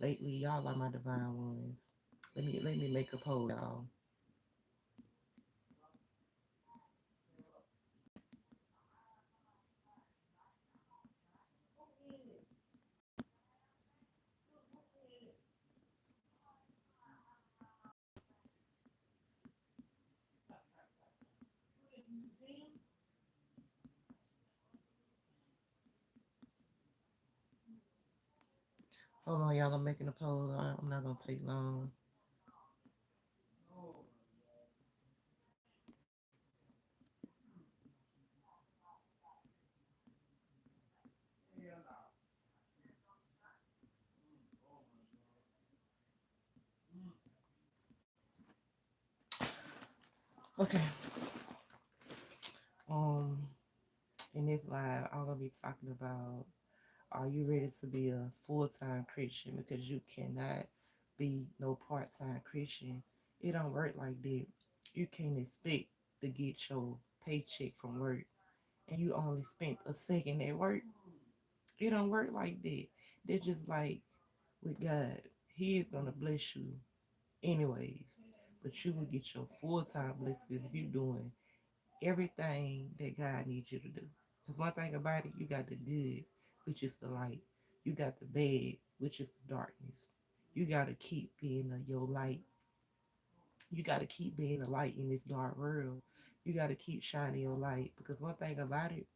Lately, y'all are my divine ones. Let me make a poll, y'all. Hold on, y'all. I'm making a poll. I'm not gonna take long. Okay. Um, in this live, I'm gonna be talking about: are you ready to be a full-time Christian? Because you cannot be no part-time Christian. It don't work like that. You can't expect to get your paycheck from work and you only spent a second at work. It don't work like that. They're just like with God. He is gonna bless you anyways. But you will get your full-time blessings if you're doing everything that God needs you to do. Because one thing about it, you got the good, which is the light. You got the bad, which is the darkness. You got to keep being your light. You got to keep being a light in this dark world. You got to keep shining your light. Because one thing about it,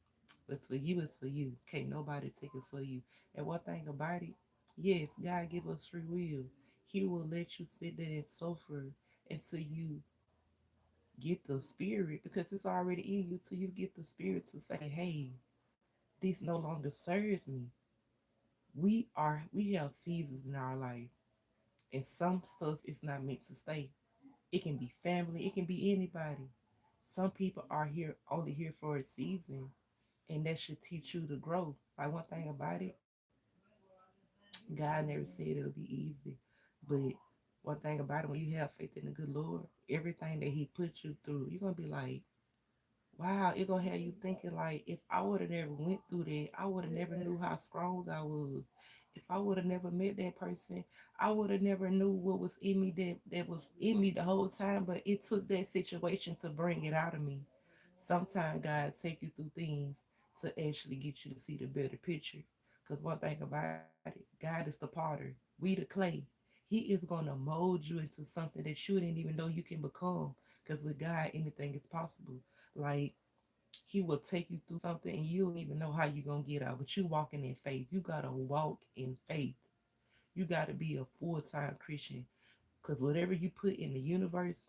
what's for you is for you. Can't nobody take it for you. And one thing about it, yes, God give us free will. He will let you sit there and suffer until you get the spirit, because it's already in you, till you get the spirit to say, hey, this no longer serves me. We have seasons in our life, and some stuff is not meant to stay. It can be family, it can be anybody. Some people are here only here for a season, and that should teach you to grow. Like one thing about it, God never said it'll be easy, but one thing about it, when you have faith in the good Lord, everything that He put you through, you're gonna be like, wow, it gonna have you thinking like, if I would have never went through that, I would have never knew how strong I was. If I would have never met that person, I would have never knew what was in me that was in me the whole time. But it took that situation to bring it out of me. Sometimes God take you through things to actually get you to see the better picture. Because one thing about it, God is the potter, we the clay. He is gonna mold you into something that you didn't even know you can become. Because with God, anything is possible. Like, He will take you through something and you don't even know how you're gonna get out, but you walking in faith. You gotta walk in faith. You gotta be a full-time Christian, because whatever you put in the universe,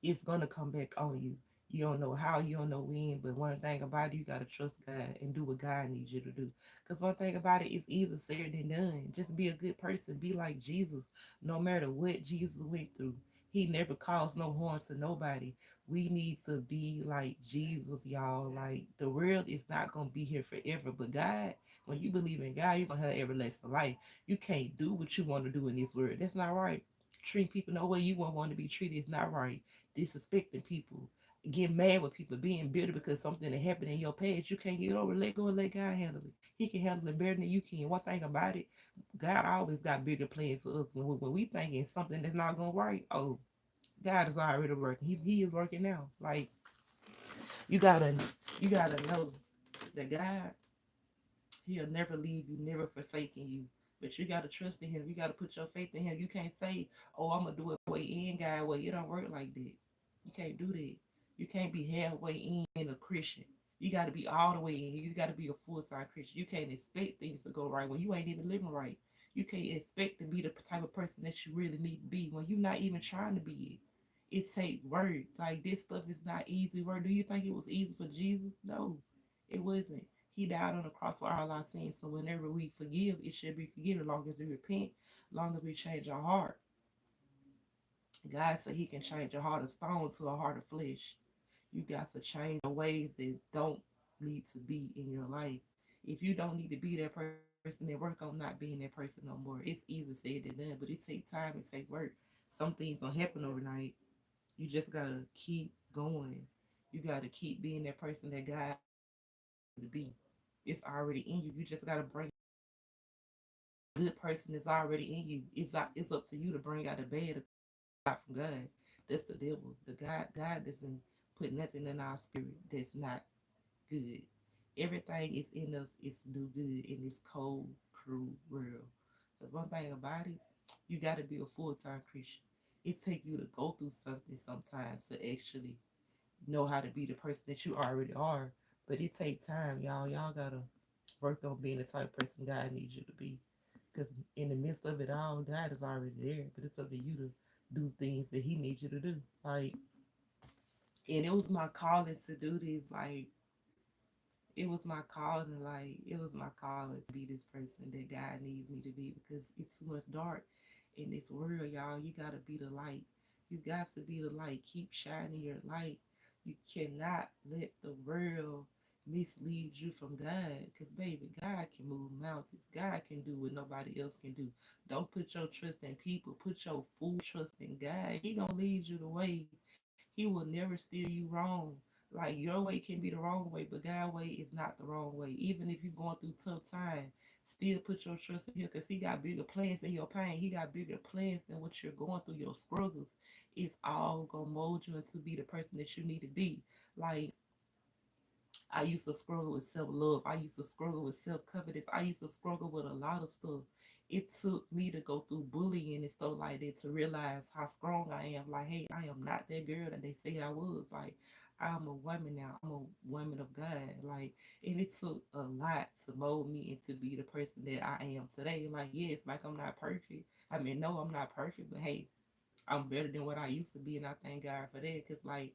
it's gonna come back on you. You don't know how, you don't know when, but one thing about it, you gotta trust God and do what God needs you to do. Because one thing about it, it's easier said than done. Just be a good person, be like Jesus. No matter what Jesus went through, He never caused no harm to nobody. We need to be like Jesus, y'all. Like, the world is not gonna be here forever, but God, when you believe in God, you're gonna have everlasting life. You can't do what you want to do in this world. That's not right. Treating people no way you won't want to be treated is not right. Disrespecting people, getting mad with people, being bitter because something that happened in your past, you can't get over. Let go and let God handle it. He can handle it better than you can. One thing about it, God always got bigger plans for us. When we thinking something that's not going right, oh, God is already working. He is working now. Like, you gotta you gotta know that God, He'll never leave you, never forsaken you. But you gotta trust in Him. You gotta put your faith in Him. You can't say, "Oh, I'm gonna do it way in, God way." It don't work like that. You can't do that. You can't be halfway in a Christian. You gotta be all the way in. You gotta be a full time Christian. You can't expect things to go right when you ain't even living right. You can't expect to be the type of person that you really need to be when you're not even trying to be it. It take work. Like, this stuff is not easy work. Do you think it was easy for Jesus? No, it wasn't. He died on the cross for all our sins. So whenever we forgive, it should be forgiven. As long as we repent, as long as we change our heart. God said He can change a heart of stone to a heart of flesh. You got to change the ways that don't need to be in your life. If you don't need to be that person, then work on not being that person no more. It's easy said than done, but it takes time, it takes work. Some things don't happen overnight. You just gotta keep going. You gotta keep being that person that God to be. It's already in you. You just gotta bring good person is already in you. It's up to you to bring out the bad out from God. That's the devil. The God doesn't put nothing in our spirit that's not good. Everything is in us is to do good in this cold, cruel world. Because one thing about it, you got to be a full-time Christian. It take you to go through something sometimes to actually know how to be the person that you already are. But it take time, y'all. Y'all gotta work on being the type of person God needs you to be. Because in the midst of it all, God is already there. But it's up to you to do things that He needs you to do. Like, and it was my calling to do this. Like, it was my calling. Like, it was my calling to be this person that God needs me to be because it's too much dark in this world, y'all. You gotta be the light. You got to be the light. Keep shining your light. You cannot let the world mislead you from God. Because, baby, God can move mountains. God can do what nobody else can do. Don't put your trust in people. Put your full trust in God. He gonna lead you the way. He will never steer you wrong. Like, your way can be the wrong way, but God's way is not the wrong way. Even if you're going through tough time, still put your trust in Him because He got bigger plans in your pain. He got bigger plans than what you're going through, your struggles. It's all gonna mold you into be the person that you need to be. Like, I used to struggle with self love. I used to struggle with self confidence. I used to struggle with a lot of stuff. It took me to go through bullying and stuff like that to realize how strong I am. Like, hey, I am not that girl that they say I was. Like, I'm a woman now. I'm a woman of God. Like, and it took a lot to mold me into be the person that I am today. Like, yes, like I'm not perfect. I mean, no, I'm not perfect, but hey, I'm better than what I used to be, and I thank God for that. Cause like,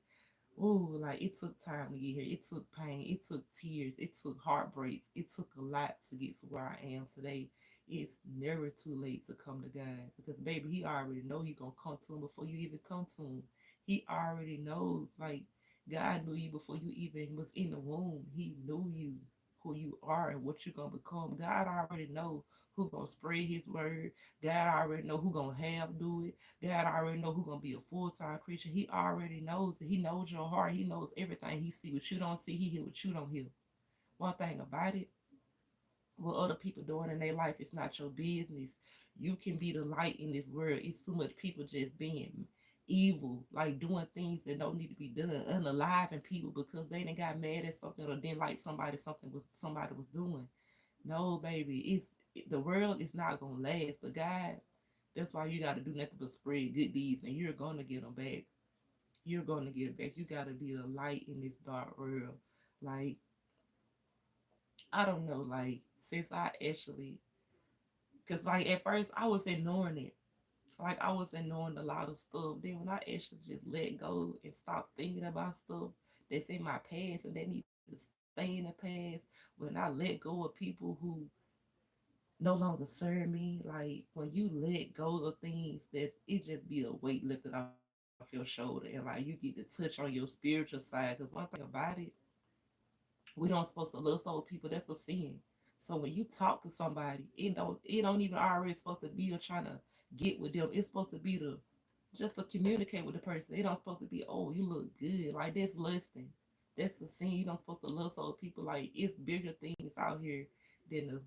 ooh, like it took time to get here. It took pain. It took tears. It took heartbreaks. It took a lot to get to where I am today. It's never too late to come to God because baby, He already know you gonna come to Him before you even come to Him. He already knows. Like God knew you before you even was in the womb. He knew you, who you are, and what you're gonna become. God already know who gonna spread His word. God already know who gonna have do it. God already know who gonna be a full-time Christian. He already knows it. He knows your heart. He knows everything. He see what you don't see. He hear what you don't hear. One thing about it, what other people doing in their life is not your business. You can be the light in this world. It's too much people just being evil, like doing things that don't need to be done, unaliving people because they didn't got mad at something or didn't like somebody was doing. No, baby, the world is not gonna last. But God, that's why you got to do nothing but spread good deeds, and you're gonna get them back. You're gonna get it back. You got to be a light in this dark world. Like, I don't know, like since I actually, cause like at first I was ignoring it. Like I was ignoring a lot of stuff. Then when I actually just let go and stop thinking about stuff that's in my past and that need to stay in the past, when I let go of people who no longer serve me, like when you let go of things that it just be a weight lifted off your shoulder and like you get to touch on your spiritual side. Because one thing about it, we don't supposed to love those people. That's a sin. So when you talk to somebody, it don't even already supposed to be trying to get with them. It's supposed to be to just to communicate with the person. It don't supposed to be, oh, you look good. Like that's lusting. That's a sin. You don't supposed to lust those people. Like it's bigger things out here than to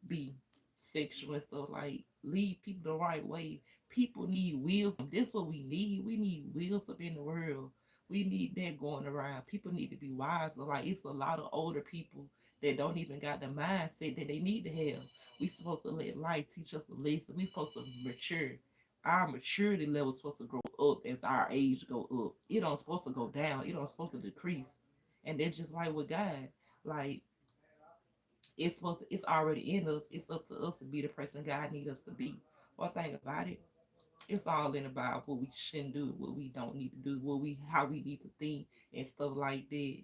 be sexual and stuff. Like lead people the right way. People need wisdom. This what we need. We need wisdom in the world. We need that going around. People need to be wiser. Like it's a lot of older people that don't even got the mindset that they need to have. We supposed to let life teach us a lesson. We supposed to mature. Our maturity level is supposed to grow up as our age go up. It don't supposed to go down. It don't supposed to decrease. And then just like with God, like it's already in us. It's up to us to be the person God needs us to be. One thing about it, it's all in about what we shouldn't do, what we don't need to do, how we need to think and stuff like that.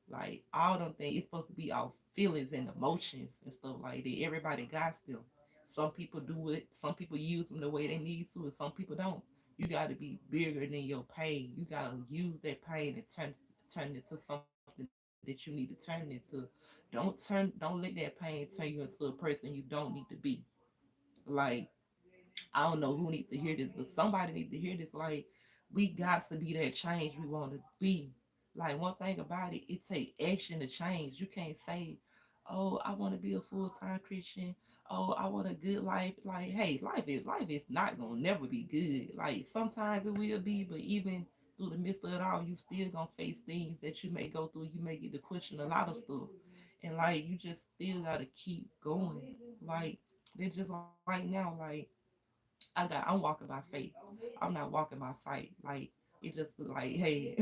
Like all them things, it's supposed to be our feelings and emotions and stuff like that. Everybody got them. Some people do it, some people use them the way they need to, and some people don't. You got to be bigger than your pain. You got to use that pain and turn it into something that you need to turn it into. Don't let that pain turn you into a person you don't need to be. Like I don't know who needs to hear this, but somebody needs to hear this. Like, we got to be that change we want to be. Like, one thing about it, it take action to change. You can't say, oh, I want to be a full-time Christian. oh, I want a good life. Like, hey, life is not gonna never be good. Like sometimes it will be, but even through the midst of it all, you still gonna face things that you may go through. You may get to question a lot of stuff. And like you just still gotta keep going. Like they're just like now, like I'm walking by faith. I'm not walking by sight. Like it just like, hey,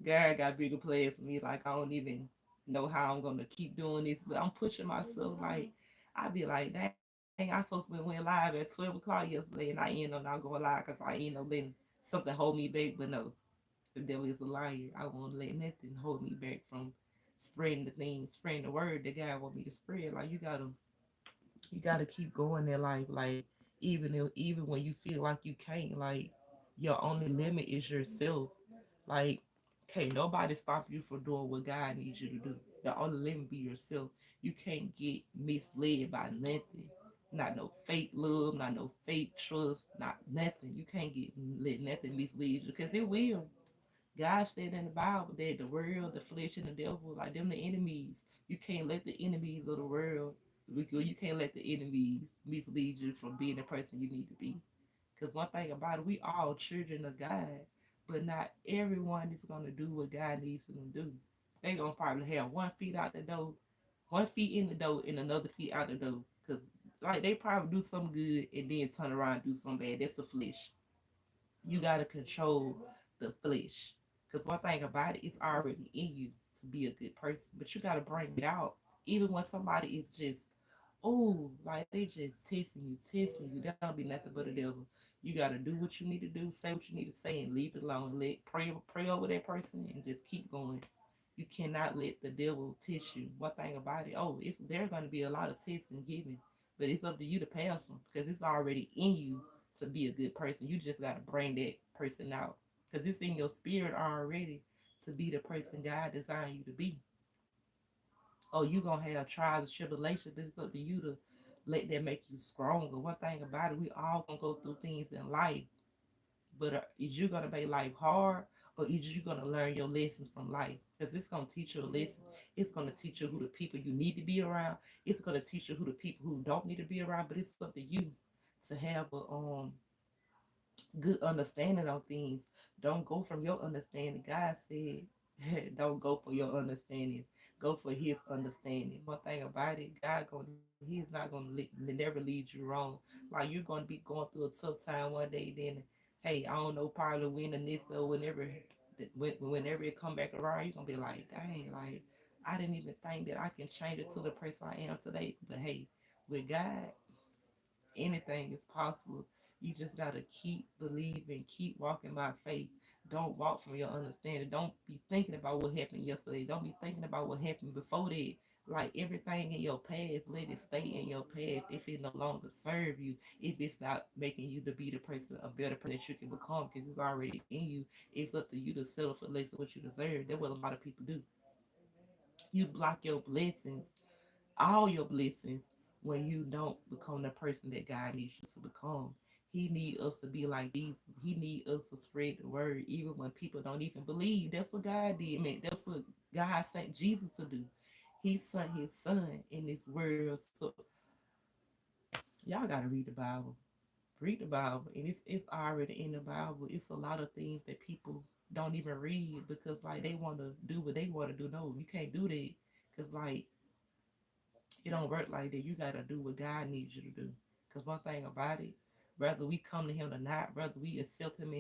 God got bigger plans for me. Like I don't even know how I'm gonna keep doing this, but I'm pushing myself. Like I be like, dang, I supposed to went live at 12 o'clock yesterday, and I end up not going live because I end up letting something hold me back. But no, the devil is a liar. I won't let nothing hold me back from spreading the things, spreading the word that God want me to spread. Like you gotta keep going in life. Like even when you feel like you can't, like your only limit is yourself. Like, can't nobody stop you from doing what God needs you to do. The only limit be yourself. You can't get misled by nothing. Not no fake love, not no fake trust, not nothing. You can't get let nothing mislead you because it will. God said in the Bible that the world, the flesh, and the devil, like them, the enemies. You can't let the enemies of the world, you can't let the enemies mislead you from being the person you need to be. Because one thing about it, we all children of God, but not everyone is gonna do what God needs them to do. They gonna probably have 1 feet out the door, 1 feet in the door, and another feet out the door. Cause like they probably do something good and then turn around and do something bad. That's the flesh. You got to control the flesh. Because one thing about it, it's already in you to be a good person, but you got to bring it out. Even when somebody is just, oh, like they just testing you, that don't be nothing but a devil. You got to do what you need to do, say what you need to say, and leave it alone. Pray over that person and just keep going. You cannot let the devil test you. One thing about it, oh, it's there's going to be a lot of tests and giving, but it's up to you to pass them because it's already in you to be a good person. You just got to bring that person out because it's in your spirit already to be the person God designed you to be. Oh, you going to have trials and tribulations, but it's up to you to let that make you stronger. One thing about it, we all going to go through things in life, but is you going to make life hard or is you going to learn your lessons from life? Because it's going to teach you a lesson. It's going to teach you who the people you need to be around. It's going to teach you who the people who don't need to be around, but it's up to you to have a good understanding on things. Don't go from your understanding. God said, don't go for your understanding. Go for His understanding. One thing about it, He's not gonna never lead you wrong. Like you're gonna be going through a tough time one day, then hey, I don't know, probably when the next or whenever it come back around, you're gonna be like, dang, like I didn't even think that I can change it to the person I am today. But hey, with God, anything is possible. You just gotta keep believing, keep walking by faith. Don't walk from your understanding. Don't be thinking about what happened yesterday. Don't be thinking about what happened before that. Like everything in your past, let it stay in your past. If it no longer serve you, if it's not making you to be the person, a better person that you can become, because it's already in you. It's up to you to settle for less of what you deserve. That's what a lot of people do. You block your blessings, all your blessings, when you don't become the person that God needs you to become. He need us to be like Jesus. He need us to spread the word even when people don't even believe. That's what God did. Man, that's what God sent Jesus to do. He sent his son in this world. So y'all gotta read the Bible. Read the Bible. And it's already in the Bible. It's a lot of things that people don't even read because like they wanna do what they wanna do. No, you can't do that. Cause like it don't work like that. You gotta do what God needs you to do. Cause one thing about it, whether we come to Him or not, whether we accept Him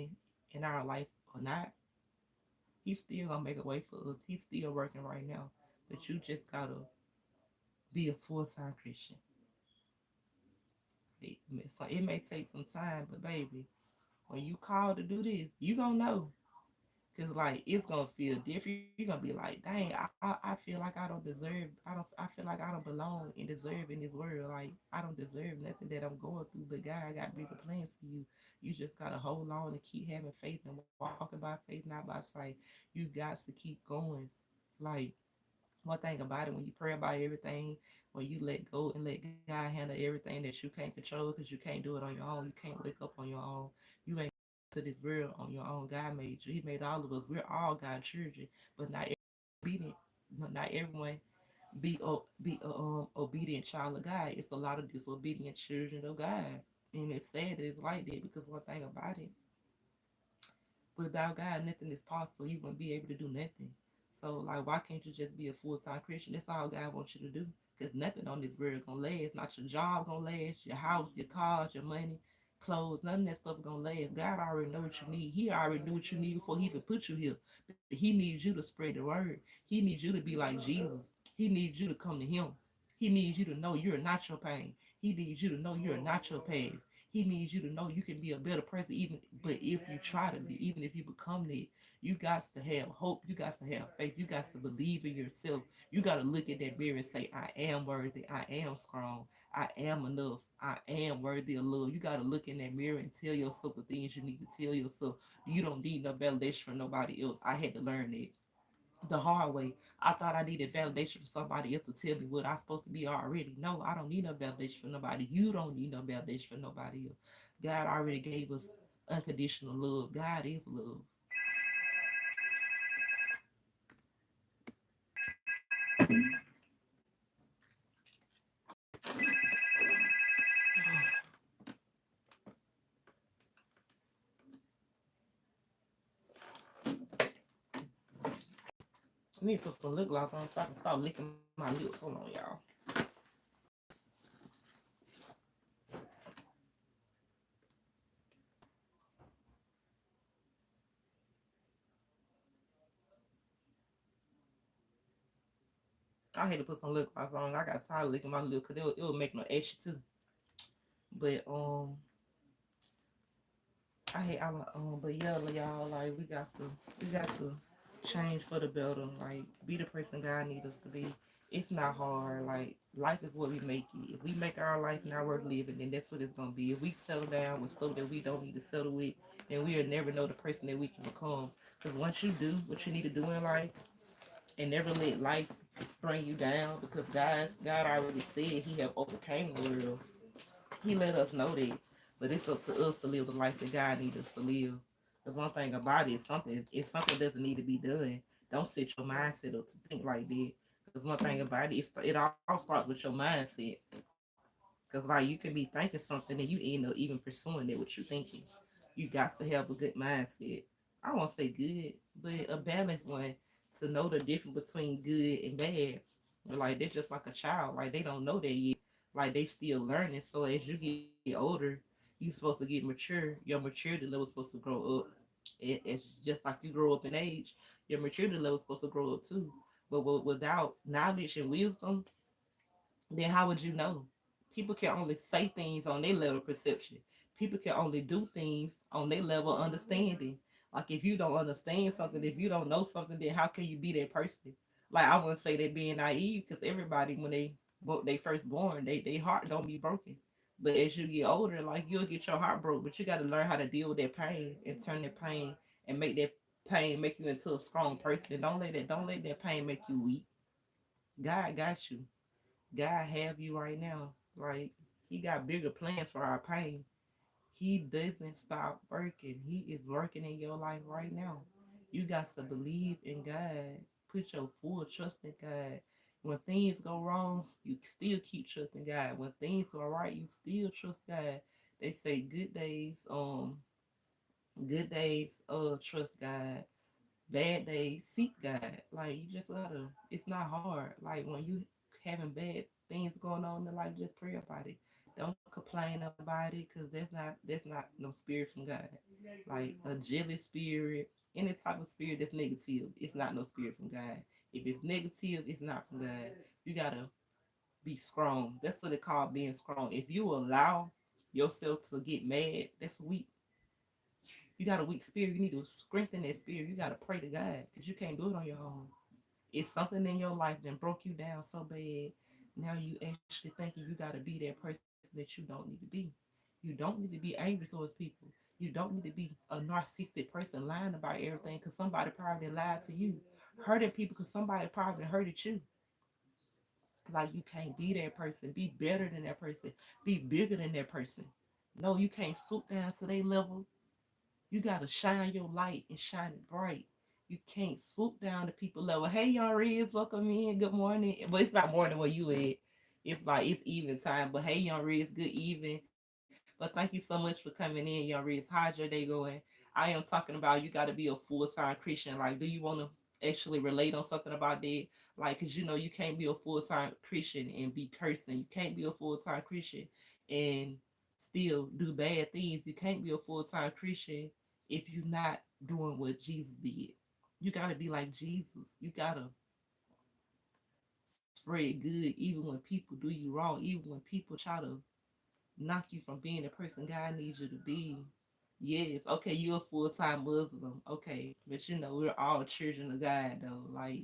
in our life or not, He's still gonna make a way for us. He's still working right now. But you just gotta be a full-time Christian. It may take some time, but baby, when you call to do this, you gonna know. Cause like it's gonna feel different. You're gonna be like, dang, I feel like I don't deserve. I feel like I don't belong and deserve in this world. Like I don't deserve nothing that I'm going through. But God got bigger plans for you. You just gotta hold on and keep having faith and walking by faith, not by sight. You got to keep going. Like one thing about it, when you pray about everything, when you let go and let God handle everything that you can't control because you can't do it on your own, you can't wake up on your own. You ain't to this world on your own. God made you. He made all of us. We're all God's children, but not everyone obedient. Not everyone. be a obedient child of God. It's a lot of disobedient children of God, and it's sad that it's like that because one thing about it, without God, nothing is possible. You won't be able to do nothing. So, like, why can't you just be a full time Christian? That's all God wants you to do. Because nothing on this world gonna last. Not your job gonna last, your house, your cars, your money, clothes. None of that stuff gonna last. God already know what you need. He already knew what you need before He even put you here. But He needs you to spread the word. He needs you to be like Jesus. He needs you to come to Him. He needs you to know you're not your pain. He needs you to know you're not your past. He needs you to know you can be a better person, even but if you try to be, even if you become that, you got to have hope. You got to have faith. You got to believe in yourself. You got to look at that mirror and say, I am worthy. I am strong. I am enough. I am worthy of love. You got to look in that mirror and tell yourself the things you need to tell yourself. You don't need no validation from nobody else. I had to learn that the hard way. I thought I needed validation for somebody else to tell me what I'm supposed to be already. No, I don't need no validation for nobody. You don't need no validation for nobody else. God already gave us unconditional love. God is love. I need to put some lip gloss on so I can start licking my lips. Hold on, y'all. I had to put some lip gloss on. I got tired of licking my lips because it would make no extra too. But but yeah, y'all, like we got to change for the better. Like, be the person God needs us to be. It's not hard. Like, life is what we make it. If we make our life not worth living, then that's what it's gonna be. If we settle down with stuff that we don't need to settle with, then we'll never know the person that we can become. Because once you do what you need to do in life, and never let life bring you down, because God already said He have overcame the world. He let us know that, but it's up to us to live the life that God needs us to live. Because one thing about it is something doesn't need to be done. Don't set your mindset up to think like that. Because one thing about it all starts with your mindset. Because like you can be thinking something and you end up even pursuing that what you're thinking. You got to have a good mindset. I won't say good, but a balanced one to know the difference between good and bad. Like they're just like a child. Like they don't know that yet. Like they still learning. So as you get older, you supposed to get mature. Your maturity level is supposed to grow up. It's just like you grow up in age. Your maturity level is supposed to grow up too. But without knowledge and wisdom, then how would you know? People can only say things on their level of perception. People can only do things on their level of understanding. Like if you don't understand something, if you don't know something, then how can you be that person? Like I wouldn't say that being naive, because everybody when they first born, they heart don't be broken. But as you get older, like you'll get your heart broke, but you got to learn how to deal with that pain and turn that pain and make that pain make you into a strong person. Don't let that pain make you weak. God got you. God have you right now. Like He got bigger plans for our pain. He doesn't stop working. He is working in your life right now. You got to believe in God. Put your full trust in God. When things go wrong, you still keep trusting God. When things are right, you still trust God. They say good days, trust God. Bad days, seek God. Like you just gotta. It's not hard. Like when you having bad things going on in life, just pray about it. Don't complain about it, cause that's not no spirit from God. Like a jealous spirit, any type of spirit that's negative, it's not no spirit from God. If it's negative, it's not from God. You gotta be strong. That's what it called being strong. If you allow yourself to get mad, that's weak. You got a weak spirit. You need to strengthen that spirit. You got to pray to God because you can't do it on your own. It's something in your life that broke you down so bad. Now you actually thinking you got to be that person that you don't need to be. You don't need to be angry towards people. You don't need to be a narcissistic person lying about everything because somebody probably lied to you. Hurting people because somebody probably hurted you. Like you can't be that person. Be better than that person. Be bigger than that person. No, you can't swoop down to their level. You got to shine your light and shine it bright. You can't swoop down to people level. Hey, y'all, Riz, welcome in. Good morning. Well, it's not morning where you at. It's like it's evening time. But hey, young Riz, good evening. But thank you so much for coming in, young Riz. How's your day going? I am talking about you got to be a full time Christian. Like, do you want to actually relate on something about that? Like, cause you can't be a full time Christian and be cursing. You can't be a full time Christian and still do bad things. You can't be a full time Christian if you're not doing what Jesus did. You got to be like Jesus. You got to spread good even when people do you wrong, even when people try to knock you from being the person God needs you to be. Yes, okay, you're a full time Muslim, okay, but we're all children of God though. Like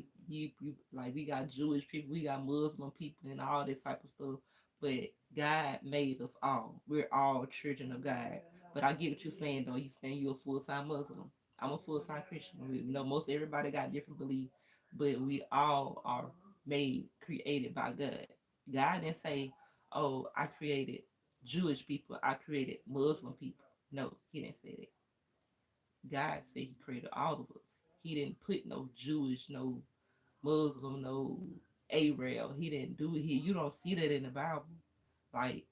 like we got Jewish people, we got Muslim people, and all this type of stuff. But God made us all. We're all children of God. But I get what you're saying though. You saying you're a full time Muslim. I'm a full time Christian. Most everybody got different beliefs, but we all are made, created by God. God didn't say, "Oh, I created Jewish people. I created Muslim people." No, he didn't say that. God said he created all of us. He didn't put no Jewish, no Muslim, no Arab. He didn't do it here. You don't see that in the Bible. Like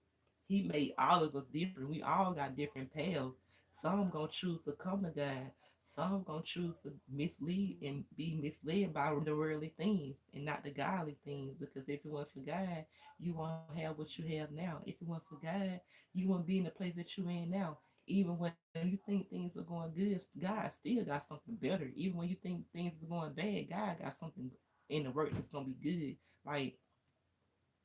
he made all of us different. We all got different paths. Some gonna choose to come to God. Some gonna choose to mislead and be misled by the worldly things and not the godly things. Because if it wasn't for God, you won't have what you have now. If it wasn't for God, you won't be in the place that you in now. Even when you think things are going good, God still got something better. Even when you think things is going bad, God got something in the work that's gonna be good. Like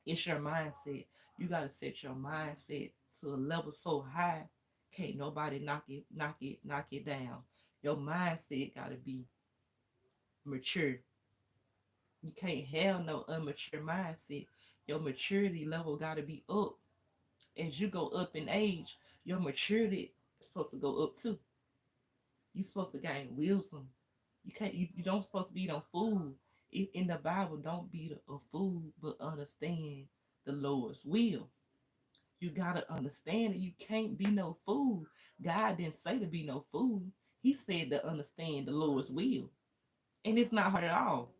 it's your mindset. You gotta set your mindset to a level so high, can't nobody knock it down. Your mindset gotta be mature. You can't have no immature mindset. Your maturity level gotta be up. As you go up in age, your maturity is supposed to go up too. You supposed to gain wisdom. You don't supposed to be no fool. In the Bible, don't be a fool, but understand the Lord's will. You gotta understand that you can't be no fool. God didn't say to be no fool. He said to understand the Lord's will. And it's not hard at all.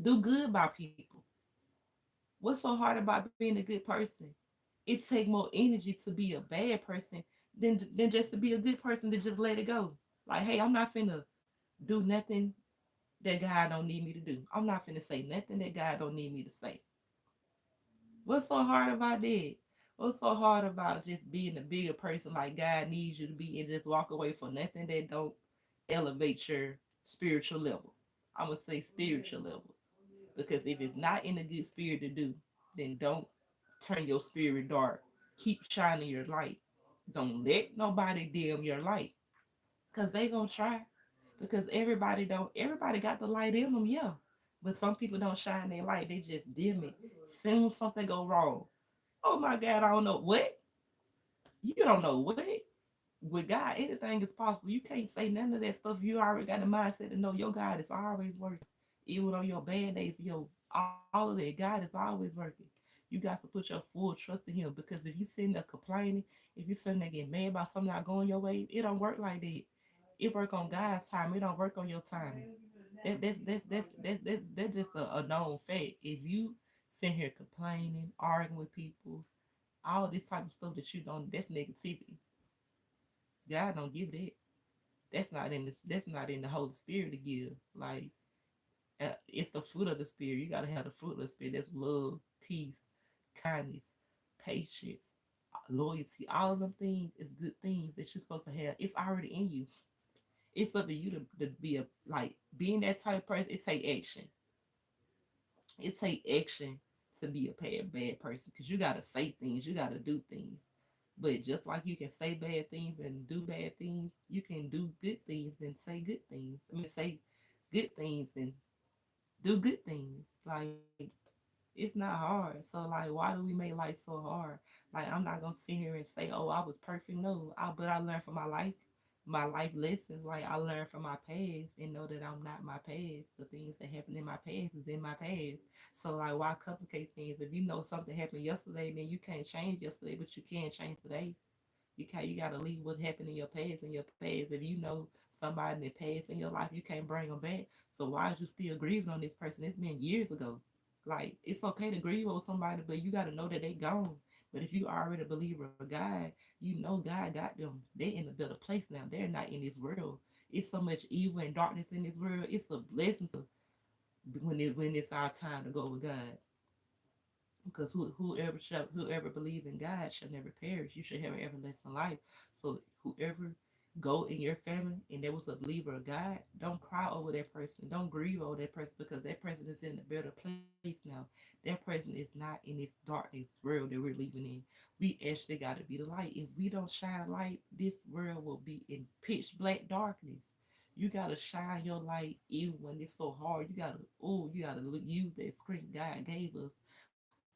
Do good by people. What's so hard about being a good person? It takes more energy to be a bad person than just to be a good person to just let it go. Like, hey, I'm not finna do nothing that God don't need me to do. I'm not finna say nothing that God don't need me to say. What's so hard about that? What's so hard about just being a bigger person like God needs you to be and just walk away for nothing that don't elevate your spiritual level? I'm gonna say spiritual level because if it's not in a good spirit to do, then don't turn your spirit dark. Keep shining your light. Don't let nobody dim your light because they gonna try. Because everybody got the light in them, yeah. But some people don't shine their light, they just dim it. Soon as something go wrong. Oh my God, I don't know what. You don't know what. With God, anything is possible. You can't say none of that stuff. You already got the mindset to know your God is always working. Even on your bad days, all of that, God is always working. You got to put your full trust in Him because if you sitting there complaining, if you sitting there getting mad about something not going your way, it don't work like that. It work on God's time. It don't work on your time. That's just a known fact. If you sitting here complaining, arguing with people, all this type of stuff that you don't, that's negativity. God don't give that. That's not in this. That's not in the Holy Spirit to give. Like it's the fruit of the Spirit. You gotta have the fruit of the Spirit. That's love, peace, kindness, patience, loyalty. All of them things is good things that you're supposed to have. It's already in you. It's up to you to be a like being that type of person. It take action. It take action to be a bad person because you gotta say things. You gotta do things. But just like you can say bad things and do bad things, you can do good things and say good things. I mean, say good things and do good things. Like it's not hard. So like, why do we make life so hard? Like I'm not gonna sit here and say, "Oh, I was perfect." No, but I learned from my life lessons. Like I learned from my past and know that I'm not my past. The things that happened in my past is in my past. So like, why complicate things? If you know something happened yesterday, then you can't change yesterday, but you can change today. You gotta leave what happened in your past in your past. If you know somebody in the past in your life, you can't bring them back. So why is you still grieving on this person? It's been years ago. Like, it's okay to grieve over somebody, but you gotta know that they gone. But if you already a believer of God, you know God got them. They in a better place now. They're not in this world. It's so much evil and darkness in this world. It's a blessing to when it's our time to go with God. Because whoever believe in God shall never perish. You should have an everlasting life. So whoever go in your family and there was a believer of God, don't cry over that person. Don't grieve over that person because that person is in a better place now. That person is not in this darkness world that we're living in. We actually got to be the light. If we don't shine light, this world will be in pitch black darkness. You gotta shine your light even when it's so hard. You gotta use that screen God gave us.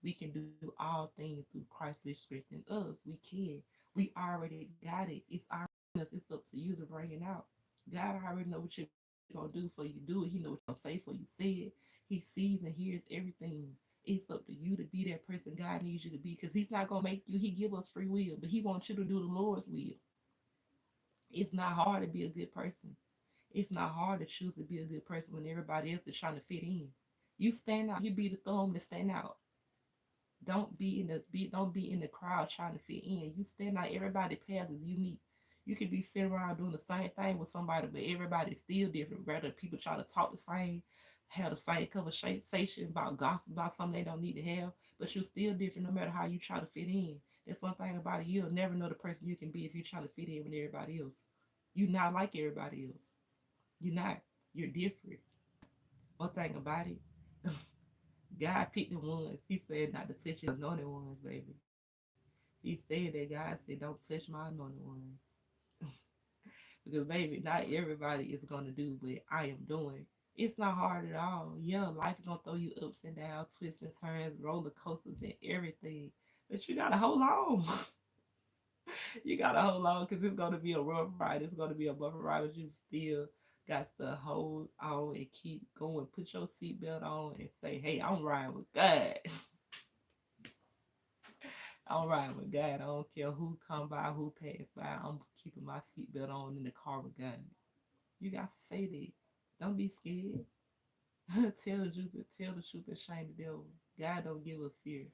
We can do all things through Christ which strengthens us. We can. We already got it. It's already in us. It's up to you to bring it out. God already know what you're gonna do for you. Do it. He know what you're gonna say for you. Say it. He sees and hears everything. It's up to you to be that person God needs you to be. Because He's not gonna make you. He give us free will, but He wants you to do the Lord's will. It's not hard to be a good person. It's not hard to choose to be a good person when everybody else is trying to fit in. You stand out. You be the thumb to stand out. Don't be in the crowd trying to fit in. You stand out. Everybody path is unique. You could be sitting around doing the same thing with somebody, but everybody's still different. Rather people try to talk the same, have the same conversation about gossip about something they don't need to have, but you're still different no matter how you try to fit in. That's one thing about it. You'll never know the person you can be if you try to fit in with everybody else. You're not like everybody else. You're not. You're different. One thing about it, God picked the ones. He said not to touch his anointed ones, baby. He said that God said, don't touch my anointed ones. Because, baby, not everybody is going to do what I am doing. It's not hard at all. Yeah, life is going to throw you ups and downs, twists and turns, roller coasters, and everything. But you got to hold on. You got to hold on because it's going to be a rough ride. It's going to be a bumper ride, but you still got to hold on and keep going. Put your seatbelt on and say, hey, I'm riding with God. I'm riding with God. I don't care who come by, who pass by. I'm keeping my seatbelt on in the car with God. You got to say that. Don't be scared. Tell the truth and shame the devil. God don't give us fear.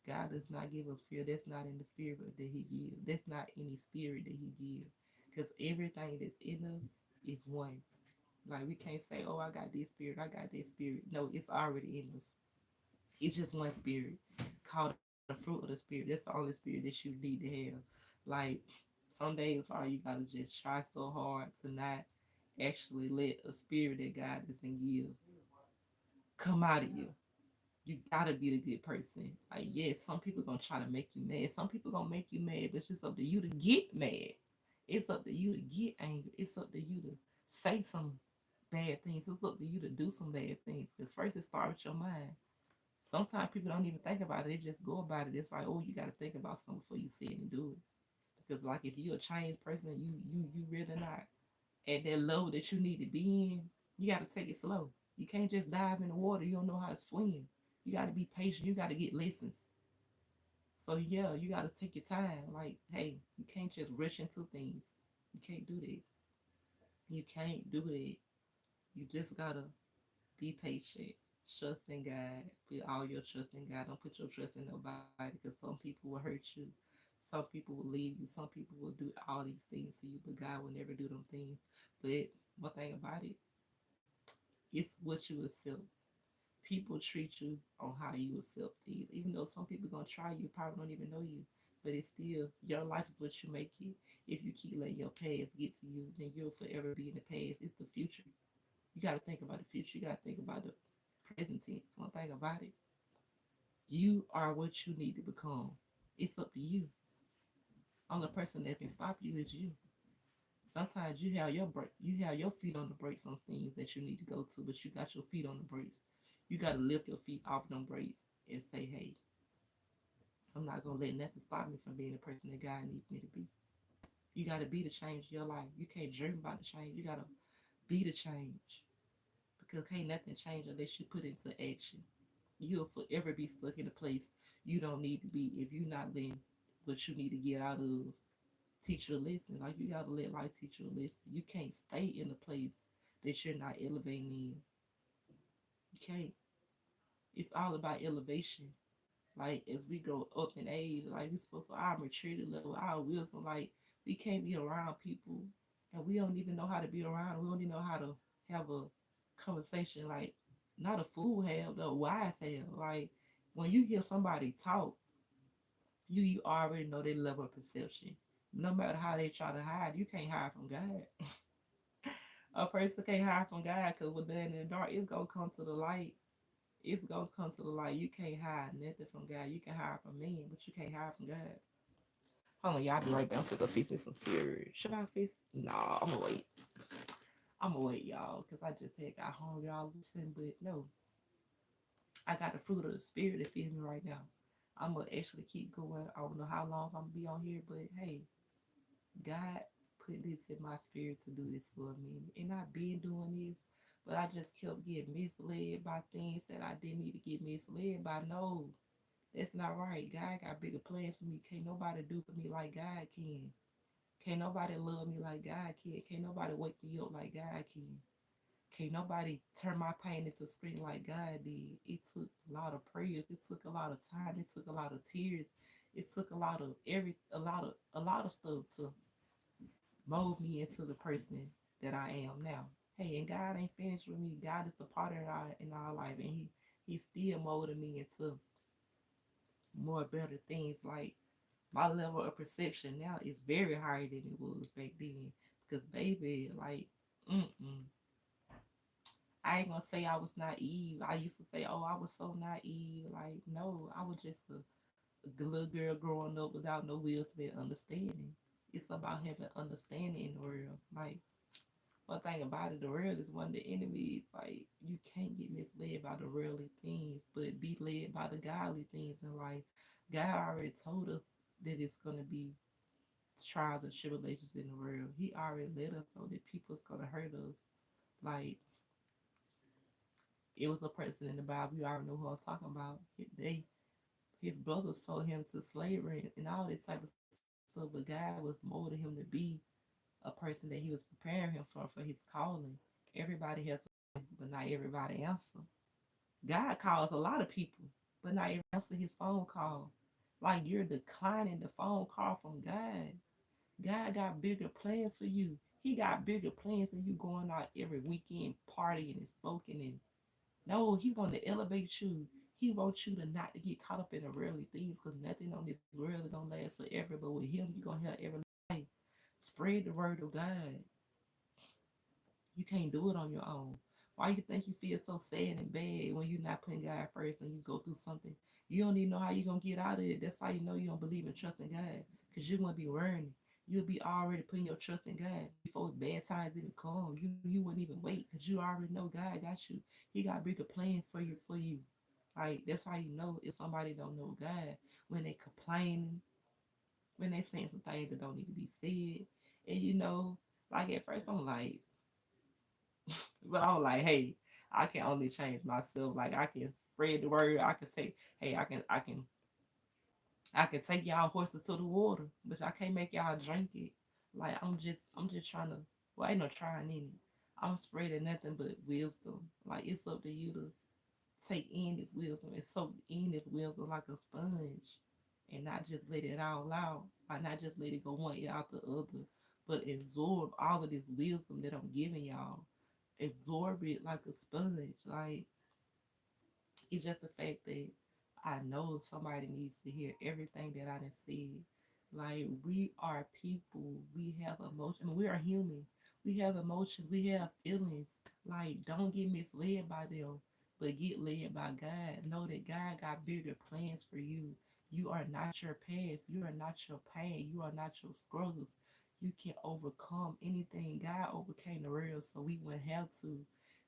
God does not give us fear. That's not in the spirit that He gives. That's not any spirit that He gives. Because everything that's in us is one. Like we can't say, oh, I got this spirit, I got that spirit. No, it's already in us. It's just one spirit called the fruit of the spirit. That's the only spirit that you need to have. Like some days are you gotta just try so hard to not actually let a spirit that God doesn't give come out of you. You gotta be the good person. Like yes, some people gonna try to make you mad. Some people gonna make you mad, but it's just up to you to get mad. It's up to you to get angry. It's up to you to say some bad things. It's up to you to do some bad things. Because first it starts with your mind. Sometimes people don't even think about it. They just go about it. It's like, oh, you got to think about something before you say it and do it. Because like if you're a changed person, you really not at that level that you need to be in. You got to take it slow. You can't just dive in the water. You don't know how to swim. You got to be patient. You got to get lessons. So yeah, you got to take your time. Like, hey, you can't just rush into things. You can't do that. You can't do it. You just gotta be patient. Trust in God. Put all your trust in God. Don't put your trust in nobody because some people will hurt you. Some people will leave you. Some people will do all these things to you, but God will never do them things. But one thing about it, it's what you accept. People treat you on how you accept things. Even though some people gonna try you, probably don't even know you. But it's still your life is what you make it. If you keep letting your past get to you, then you'll forever be in the past. It's the future. You gotta think about the future. You gotta think about the present tense. One thing about it, you are what you need to become. It's up to you. Only person that can stop you is you. Sometimes you have your feet on the brakes on things that you need to go to, but you got your feet on the brakes. You gotta lift your feet off them brakes and say, hey, I'm not gonna let nothing stop me from being the person that God needs me to be. You gotta be the change in your life. You can't dream about the change. You gotta be the change. Because can't nothing change unless you put it into action. You'll forever be stuck in a place you don't need to be if you're not letting but you need to get out of teach you a lesson. Like you gotta let life teach you a lesson. You can't stay in a place that you're not elevating in. You can't. It's all about elevation. Like as we grow up in age, like we supposed to our maturity level, our wisdom, like we can't be around people and we don't even know how to be around. We don't even know how to have a conversation like not a fool have, but a wise have. Like when you hear somebody talk, you already know their level of perception. No matter how they try to hide, you can't hide from God. A person can't hide from God because what's done in the dark, it's gonna come to the light. It's gonna come to the light. You can't hide nothing from God. You can hide from men, but you can't hide from God. Hold on, y'all. I'll be right back. I'm gonna fix me some cereal. Should I fix? Nah, I'm gonna wait. I'm gonna wait, y'all, because I just had got hungry all of a sudden. But no, I got the fruit of the spirit to feed me right now. I'm gonna actually keep going. I don't know how long I'm gonna be on here, but hey, God put this in my spirit to do this for a minute. And I've been doing this, but I just kept getting misled by things that I didn't need to get misled by. No, that's not right. God got bigger plans for me. Can't nobody do for me like God can. Can't nobody love me like God can. Can't nobody wake me up like God can. Can't nobody turn my pain into scream like God did. It took a lot of prayers. It took a lot of time. It took a lot of tears. It took a lot of stuff to mold me into the person that I am now. Hey, and God ain't finished with me. God is the potter in our life, and He's still molding me into more better things. Like my level of perception now is very higher than it was back then. Because baby, like, I ain't gonna say I was naive. I used to say, oh, I was so naive. Like, no, I was just a little girl growing up without no wisdom and understanding. It's about having understanding in the world. Like, one thing about it, the world is one of the enemies. Like, you can't get misled by the worldly things, but be led by the godly things in life. God already told us that it's gonna be trials and tribulations in the world. He already let us know that people's gonna hurt us. Like it was a person in the Bible, you already know who I'm talking about. His brothers sold him to slavery and all this type of stuff, but God was molding him to be a person that he was preparing him for his calling. Everybody has a calling, but not everybody answer. God calls a lot of people, but not everybody answer his phone call. Like you're declining the phone call from God. God got bigger plans for you. He got bigger plans than you going out every weekend partying and smoking and no, he want to elevate you. He wants you to not to get caught up in the worldly things because nothing on this world is gonna last forever. But with him, you're gonna have every life. Spread the word of God. You can't do it on your own. Why you think you feel so sad and bad when you're not putting God first and you go through something? You don't even know how you're gonna get out of it. That's how you know you don't believe in trusting God. Because you're gonna be worrying. You'll be already putting your trust in God before bad times even come. You wouldn't even wait because you already know God got you. He got bigger plans for you. Like that's how you know if somebody don't know God when they complaining, when they saying some things that don't need to be said. And like at first I'm like, but I'm like, hey, I can only change myself. Like I can spread the word. I can say, hey, I can take y'all horses to the water, but I can't make y'all drink it. Like I'm just trying to. Well, ain't no trying in it. I'm spreading nothing but wisdom. Like it's up to you to take in this wisdom and soak in this wisdom like a sponge, and not just let it all out. Like not just let it go one ear out the other, but absorb all of this wisdom that I'm giving y'all. Absorb it like a sponge. Like it's just the fact that I know somebody needs to hear everything that I done said. Like we are people. We have emotions. I mean, we are human. We have emotions. We have feelings. Like don't get misled by them, but get led by God. Know that God got bigger plans for you. You are not your past. You are not your pain. You are not your struggles. You can overcome anything. God overcame the world, so we wouldn't have to.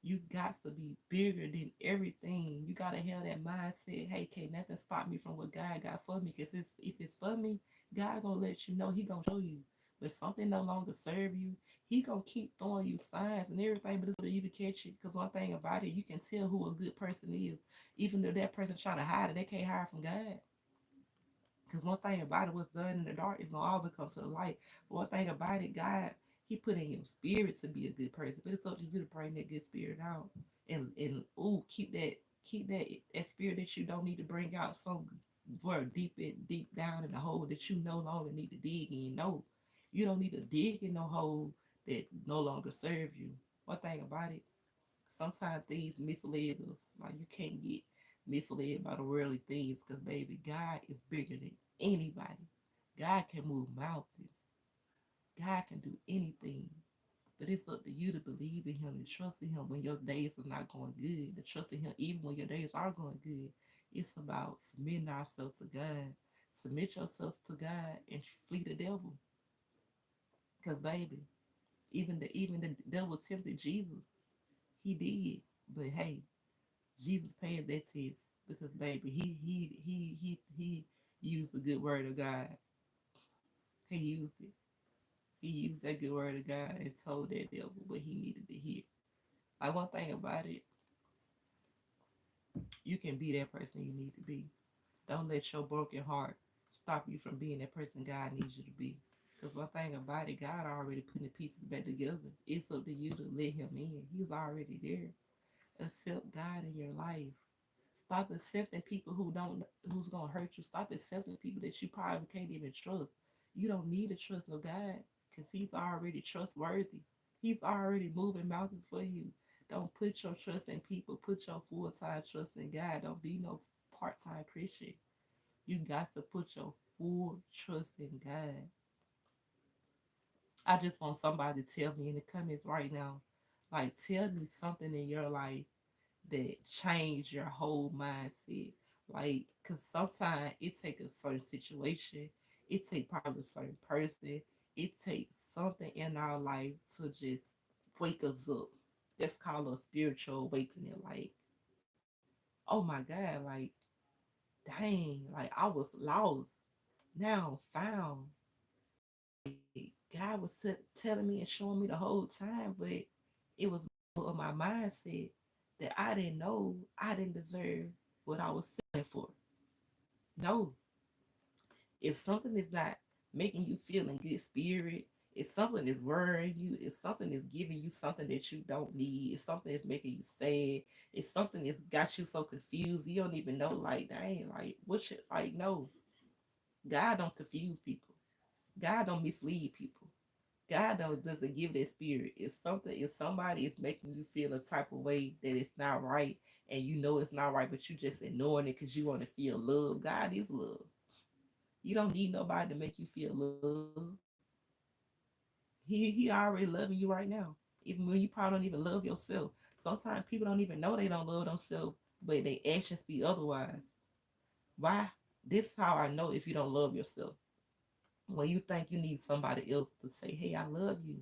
You got to be bigger than everything. You gotta have that mindset. Hey, can't nothing stop me from what God got for me. Cause if it's for me, God gonna let you know. He gonna show you. When something no longer serve you, He gonna keep throwing you signs and everything. But it's for you to catch it. Cause one thing about it, you can tell who a good person is, even though that person try to hide it. They can't hide from God. Because one thing about it, what's done in the dark is gonna always come to the light. But one thing about it, God, He put in your spirit to be a good person, but it's up to you to bring that good spirit out. And ooh, keep that spirit that you don't need to bring out so far deep down in the hole that you no longer need to dig in. No, you don't need to dig in no hole that no longer serve you. One thing about it, sometimes things mislead us. Like you can't get misled by the worldly things because baby, God is bigger than anybody. God can move mountains. God can do anything. But it's up to you to believe in him and trust in him when your days are not going good. To trust in him even when your days are going good. It's about submitting ourselves to God. Submit yourself to God and flee the devil. Because baby, even the devil tempted Jesus. He did. But hey, Jesus paid that test because baby, he used the good word of God. He used it. He used that good word of God and told that devil what he needed to hear. Like one thing about it, you can be that person you need to be. Don't let your broken heart stop you from being that person God needs you to be. Because one thing about it, God already putting the pieces back together. It's up to you to let him in. He's already there. Accept God in your life. Stop accepting people who's gonna hurt you. Stop accepting people that you probably can't even trust. You don't need to trust no God because he's already trustworthy. He's already moving mountains for you. Don't put your trust in people. Put your full-time trust in God. Don't be no part-time Christian. You got to put your full trust in God. I just want somebody to tell me in the comments right now, like tell me something in your life that change your whole mindset. Like, cause sometimes it take a certain situation, it take probably a certain person, it takes something in our life to just wake us up. That's called a spiritual awakening. Like, oh my God, like, dang, like I was lost. Now I'm found. Like God was telling me and showing me the whole time, but it was of my mindset that I didn't know I didn't deserve what I was selling for. No, if something is not making you feel in good spirit, if something is worrying you, if something is giving you something that you don't need, if something is making you sad, if something has got you so confused, you don't even know, like, dang, like, what should, like, no, God don't confuse people. God don't mislead people. God doesn't give that spirit. If somebody is making you feel a type of way that it's not right, and you know it's not right, but you just ignoring it because you want to feel love. God is love. You don't need nobody to make you feel love. He already loving you right now. Even when you probably don't even love yourself. Sometimes people don't even know they don't love themselves, but their actions speak otherwise. Why? This is how I know if you don't love yourself. When you think you need somebody else to say, hey, I love you.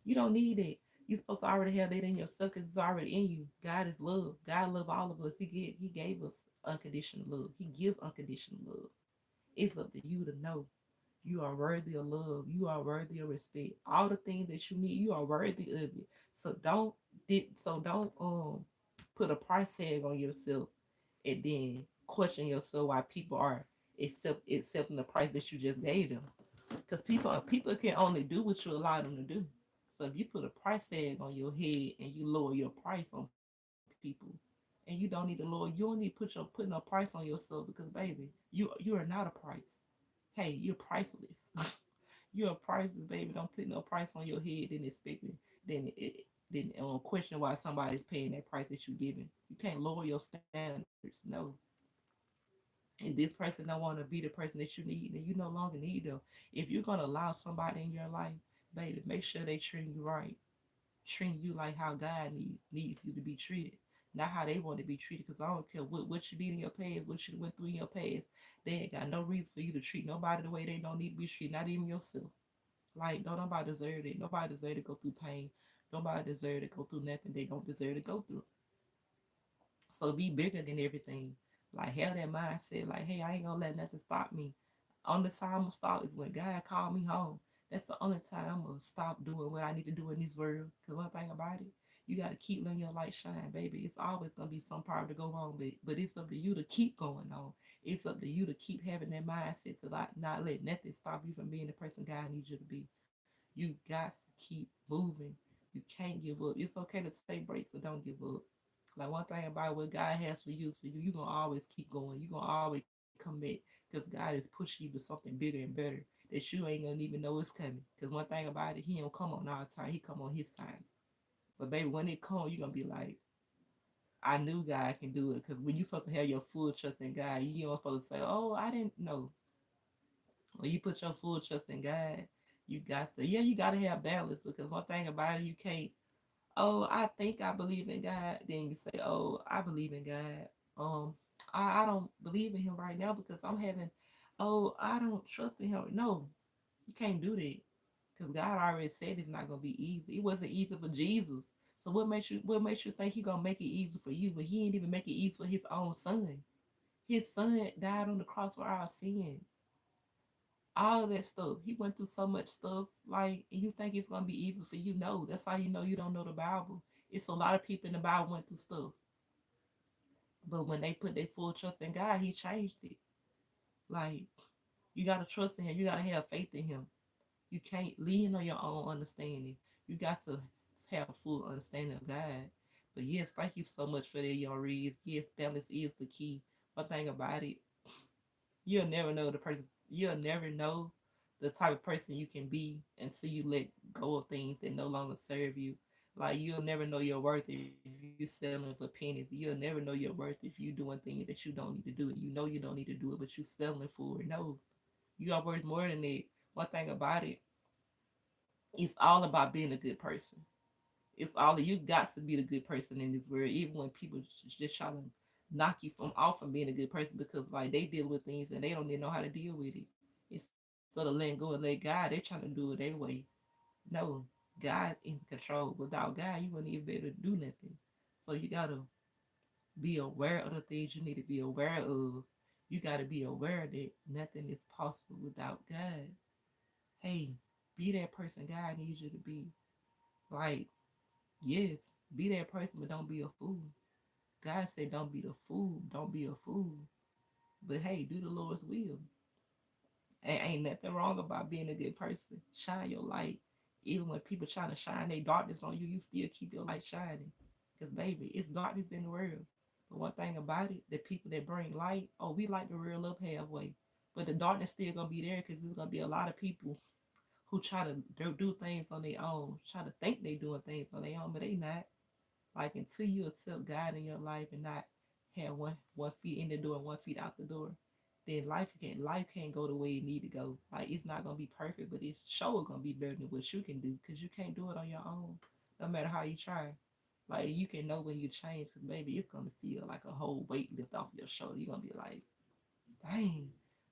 You don't need it. You're supposed to already have that in yourself because it's already in you. God is love. God love all of us. He gave us unconditional love. He give unconditional love. It's up to you to know you are worthy of love. You are worthy of respect. All the things that you need, you are worthy of it. So don't put a price tag on yourself and then question yourself why people are accepting the price that you just gave them. Because people can only do what you allow them to do. So if you put a price tag on your head and you lower your price on people, and you don't need to lower, you don't need to putting a price on yourself because baby, you are not a price. Hey, you're priceless. You're priceless, baby. Don't put no price on your head and expecting then question why somebody's paying that price that you're giving. You can't lower your standards. No. If this person don't want to be the person that you need, then you no longer need them. If you're gonna allow somebody in your life, baby, make sure they treat you right. Treat you like how God needs you to be treated. Not how they want to be treated. Because I don't care what you did in your past, what you went through in your past. They ain't got no reason for you to treat nobody the way they don't need to be treated, not even yourself. Like, don't nobody deserve it. Nobody deserve to go through pain. Nobody deserve to go through nothing they don't deserve to go through. So be bigger than everything. Like have that mindset, like, hey, I ain't gonna let nothing stop me. Only time I'm gonna stop is when God called me home. That's the only time I'm gonna stop doing what I need to do in this world. Cause one thing about it, You got to keep letting your light shine, baby. It's always gonna be some part to go wrong, but it's up to you to keep going on. It's up to you to keep having that mindset to not let nothing stop you from being the person God needs you to be. You got to keep moving. You can't give up. It's okay to take breaks, but don't give up. Like one thing about what God has for you is for you. You're gonna always keep going. You're gonna always come back because God is pushing you to something bigger and better that you ain't gonna even know it's coming. Because one thing about it, He don't come on our time. He come on His time. But baby, when it comes, you're gonna be like, I knew God can do it. Because when you're supposed to have your full trust in God, you don't supposed to say, "Oh, I didn't know." When you put your full trust in God, you got to, yeah, you got to have balance. Because one thing about it, you can't, oh, I think I believe in God. Then you say, oh, I believe in God. I don't believe in Him right now because I'm having, oh, I don't trust in Him. No, you can't do that because God already said it's not gonna be easy. It wasn't easy for Jesus. So what makes you think He gonna make it easy for you? But He ain't even make it easy for His own Son. His Son died on the cross for our sins. All of that stuff. He went through so much stuff. Like, and you think it's gonna be easy for you? No, that's how you know you don't know the Bible. It's a lot of people in the Bible went through stuff, but when they put their full trust in God, He changed it. Like, you gotta trust in Him. You gotta have faith in Him. You can't lean on your own understanding. You got to have a full understanding of God. But yes, thank you so much for that, young Reeds. Yes, balance is the key. One thing about it, you'll never know the person. You'll never know the type of person you can be until you let go of things that no longer serve you. Like you'll never know your worth if you selling for pennies. You'll never know your worth if you doing things that you don't need to do. And you know you don't need to do it, but you selling for it. No, you are worth more than that. One thing about it, it's all about being a good person. It's all you got to be the good person in this world, even when people just try to knock you from off from being a good person because like they deal with things and they don't even know how to deal with it. Instead of letting go and let God, they're trying to do it their way. No, God's in control. Without God, you wouldn't even be able to do nothing. So you gotta be aware of the things you need to be aware of. You gotta be aware that nothing is possible without God. Hey, be that person God needs you to be. Like, yes, be that person, but don't be a fool. God said, don't be the fool. Don't be a fool. But hey, do the Lord's will. Ain't nothing wrong about being a good person. Shine your light. Even when people trying to shine their darkness on you, you still keep your light shining. Because, baby, it's darkness in the world. But one thing about it, the people that bring light, oh, we like to real up halfway. But the darkness still going to be there because there's going to be a lot of people who try to do things on their own, try to think they doing things on their own, but they not. Like until you accept God in your life and not have one feet in the door, 1 feet out the door, then life can't go the way it need to go. Like it's not gonna be perfect, but it's sure gonna be better than what you can do because you can't do it on your own, no matter how you try. Like you can know when you change, because baby, it's gonna feel like a whole weight lift off your shoulder. You're gonna be like, dang,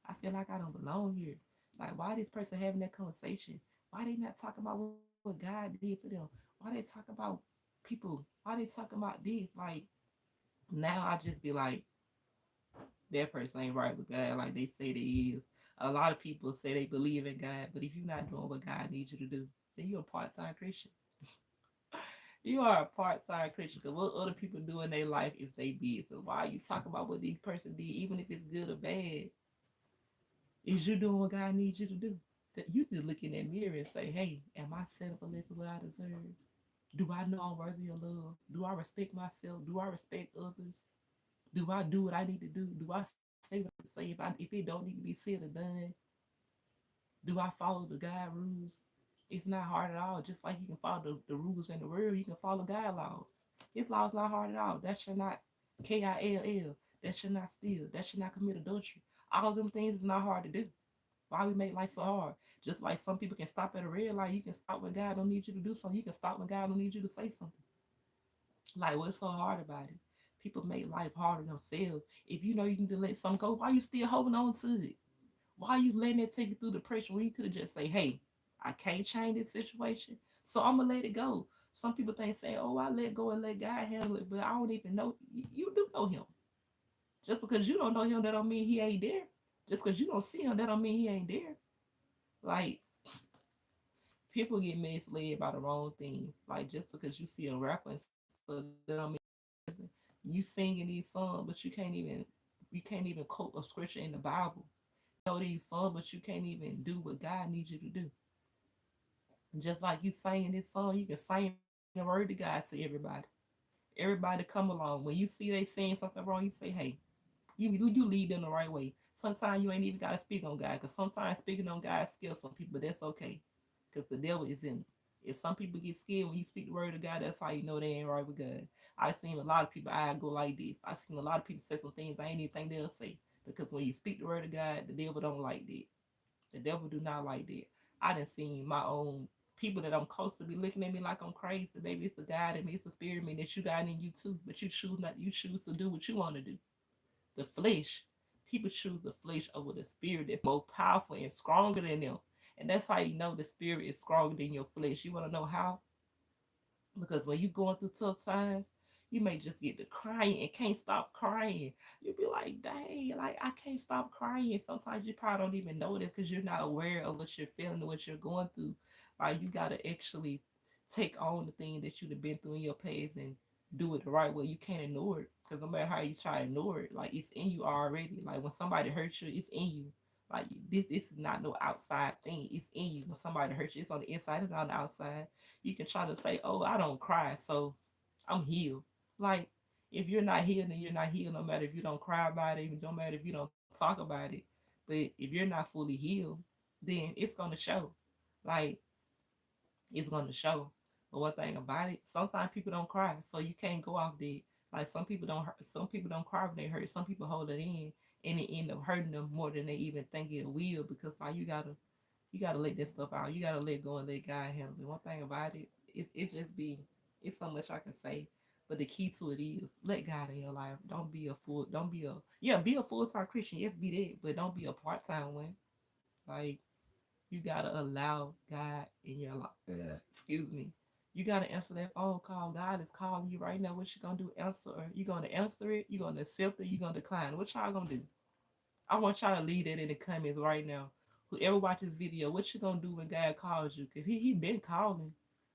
I feel like I don't belong here. Like why this person having that conversation? Why they not talking about what God did for them? Why they talk about people? Why they talking about this? Like now I just be like, that person ain't right with God like they say they is. A lot of people say they believe in God, but if you're not doing what God needs you to do, then you're a part-time Christian. You are a part-time Christian because what other people do in their life is they business. Why are you talking about what this person did, even if it's good or bad? Is you doing what God needs you to do? That you just look in that mirror and say, hey, am I settled for less of what I deserve? Do I know I'm worthy of love? Do I respect myself? Do I respect others? Do I do what I need to do? Do I say what I need to say? If it don't need to be said or done, do I follow the God rules? It's not hard at all. Just like you can follow the rules in the world, you can follow God laws. His laws not hard at all. That should not KILL. That should not steal. That should not commit adultery. All of them things is not hard to do. Why we make life so hard? Just like some people can stop at a red light, you can stop when God don't need you to do something. You can stop when God don't need you to say something. Like what's so hard about it? People make life harder themselves. If you know you need to let something go, why you still holding on to it? Why you letting it take you through the pressure when you could have just say, hey, I can't change this situation, so I'm gonna let it go. Some people think say, oh, I let go and let God handle it, but I don't even know. You do know Him. Just because you don't know Him, that don't mean He ain't there. Just because you don't see Him, that don't mean He ain't there. Like People get misled by the wrong things. Like just because you see a rapper and stuff, that don't mean you singing these songs, but you can't even quote a scripture in the Bible. You know these songs, but you can't even do what God needs you to do. Just like you singing this song, you can sing the word of God to everybody. Everybody come along. When you see they saying something wrong, you say, "Hey, you lead them the right way." Sometimes you ain't even gotta speak on God, because sometimes speaking on God scares some people. But that's okay, because the devil is in them. If some people get scared when you speak the word of God, that's how you know they ain't right with God. I seen a lot of people I go like this. I seen a lot of people say some things I ain't even think they'll say, because when you speak the word of God, the devil don't like that. The devil do not like that. I done seen my own people that I'm close to be looking at me like I'm crazy. Maybe it's the God in me, it's the spirit in me that you got in you too. But you choose not. You choose to do what you want to do. The flesh. People choose the flesh over the spirit that's more powerful and stronger than them. And that's how you know the spirit is stronger than your flesh. You want to know how? Because when you're going through tough times, you may just get to crying and can't stop crying. You'll be like, dang, like I can't stop crying. Sometimes you probably don't even know this because you're not aware of what you're feeling or what you're going through. Like you gotta actually take on the thing that you've been through in your past and do it the right way. You can't ignore it, because no matter how you try to ignore it, like it's in you already. Like when somebody hurts you, it's in you. Like this is not no outside thing. It's in you. When somebody hurts you, it's on the inside, it's not on the outside. You can try to say, "Oh, I don't cry, so I'm healed." Like, if you're not healed, then you're not healed. No matter if you don't cry about it, it don't matter if you don't talk about it. But if you're not fully healed, then it's gonna show. Like, it's gonna show. But one thing about it, sometimes people don't cry, so you can't go off that. Like some people don't hurt, some people don't cry when they hurt. Some people hold it in, and it end up hurting them more than they even think it will, because like you gotta let that stuff out. You gotta let go and let God handle it. One thing about it, it just be, it's so much I can say. But the key to it is let God in your life. Don't be a full, don't be a, yeah, be a full time Christian. Yes, be that, but don't be a part time one. Like you gotta allow God in your life. Excuse me. You gotta answer that phone call. God is calling you right now. What you gonna do? Answer her. You gonna answer it? You gonna accept it? You gonna decline? What y'all gonna do? I want y'all to leave that in the comments right now. Whoever watches this video, what you gonna do when God calls you? Cause he been calling.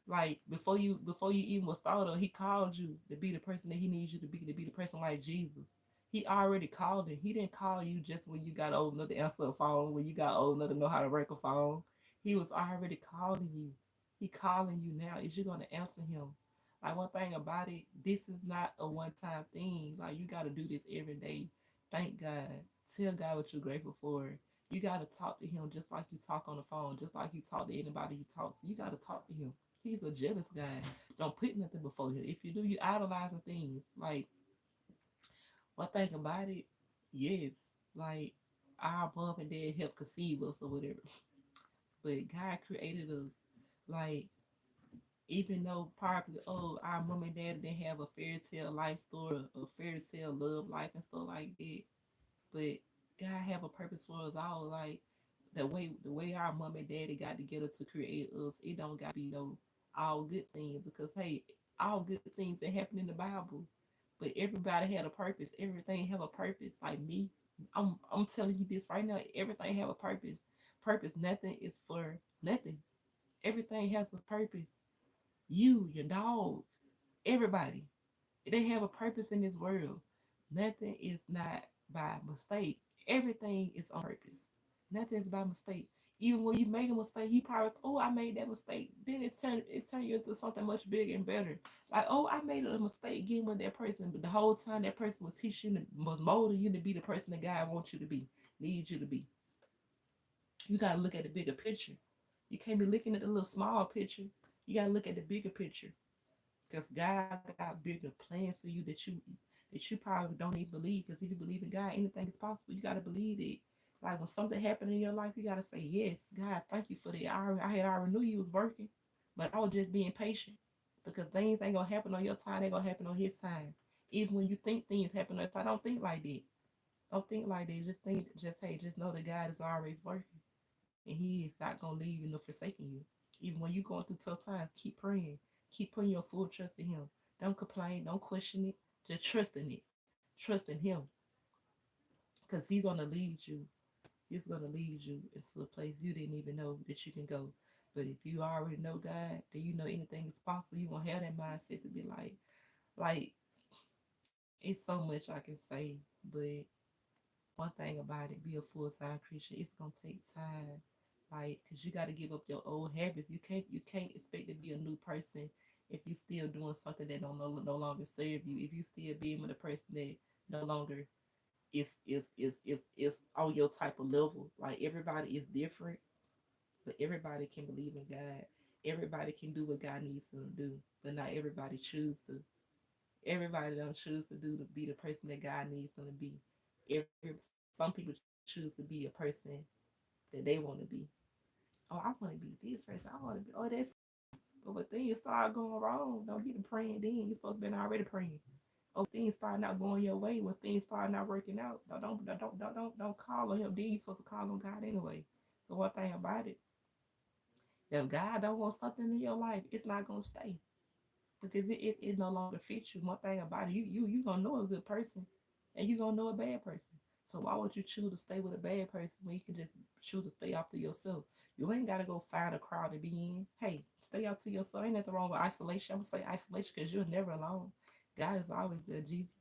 Like before you even was thought of, he called you to be the person that he needs you to be the person like Jesus. He already called it. He didn't call you just when you got old enough to answer a phone, when you got old enough to know how to work a phone. He was already calling you. He calling you now. Is you gonna answer him? Like one thing about it, this is not a one-time thing. Like you gotta do this every day. Thank God. Tell God what you're grateful for. You gotta talk to him just like you talk on the phone, just like you talk to anybody you talk to. You gotta talk to him. He's a jealous guy. Don't put nothing before him. If you do, you idolizing things. Like one thing about it, yes, like our mom and dad helped conceive us or whatever. But God created us. Like even though probably, oh, our mom and dad didn't have a fairy tale life story, a fairy tale love life and stuff like that, but God have a purpose for us all. Like the way our mom and daddy got together to create us, it don't gotta be no all good things, because hey, all good things that happen in the Bible. But everybody had a purpose. Everything have a purpose. Like me, I'm telling you this right now. Everything have a purpose. Purpose. Nothing is for nothing. Everything has a purpose. You, your dog, everybody. They have a purpose in this world. Nothing is not by mistake. Everything is on purpose. Nothing is by mistake. Even when you make a mistake, you probably, oh, I made that mistake. Then it turned you into something much bigger and better. Like, oh, I made a mistake getting with that person, but the whole time that person was teaching you, was molding you to be the person that God wants you to be, needs you to be. You gotta look at the bigger picture. You can't be looking at the little small picture. You gotta look at the bigger picture. Because God got bigger plans for you that you probably don't even believe. Because if you believe in God, anything is possible. You gotta believe it. Like when something happened in your life, you gotta say, "Yes, God, thank you for that. I already knew you was working, but I was just being patient, because things ain't gonna happen on your time. They're gonna happen on His time. Even when you think things happen on your time, don't think like that. Don't think like that. Just think, just hey, just know that God is always working, and He is not gonna leave you nor forsaking you. Even when you're going through tough times, keep praying. Keep putting your full trust in Him. Don't complain. Don't question it. Just trust in it. Trust in Him, because He's gonna lead you. It's gonna lead you into a place you didn't even know that you can go. But if you already know God, then you know anything is possible. You won't have that mindset to be like it's so much I can say, but one thing about it, be a full time Christian. It's gonna take time, like, cause you got to give up your old habits. You can't expect to be a new person if you still doing something that don't no longer serve you. If you still being with a person that no longer is on your type of level. Like everybody is different, but everybody can believe in God. Everybody can do what God needs them to do, but not everybody choose to. Everybody don't choose to do to be the person that God needs them to be. Some people choose to be a person that they want to be. Oh, I want to be this person. I want to be. Oh, that's. But when things start going wrong, don't get to praying. Then you're supposed to be already praying. Oh, things start not going your way. When things start not working out, don't call on him. Then you're supposed to call on God anyway. The one thing about it, if God don't want something in your life, it's not gonna stay because it no longer fits you. One thing about it, you gonna know a good person, and you gonna know a bad person. So why would you choose to stay with a bad person when you can just choose to stay off to yourself? You ain't gotta go find a crowd to be in. Hey, stay out to yourself. Ain't nothing wrong with isolation. I'm gonna say isolation because you're never alone. God is always there. Jesus,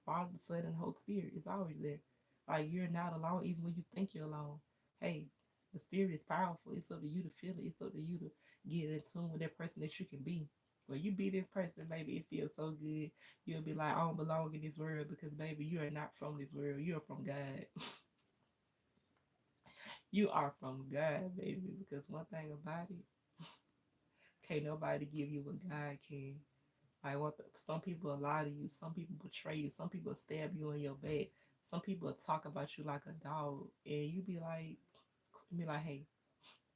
Father, Son, and Holy Spirit is always there. Like you're not alone even when you think you're alone. Hey, the Spirit is powerful. It's up to you to feel it. It's up to you to get in tune with that person that you can be. When you be this person, baby, it feels so good. You'll be like, I don't belong in this world because, baby, you are not from this world. You are from God. You are from God, baby. Because one thing about it, can't nobody give you what God can. Like some people lie to you, some people betray you, some people stab you in your back, some people talk about you like a dog, and you be like, hey,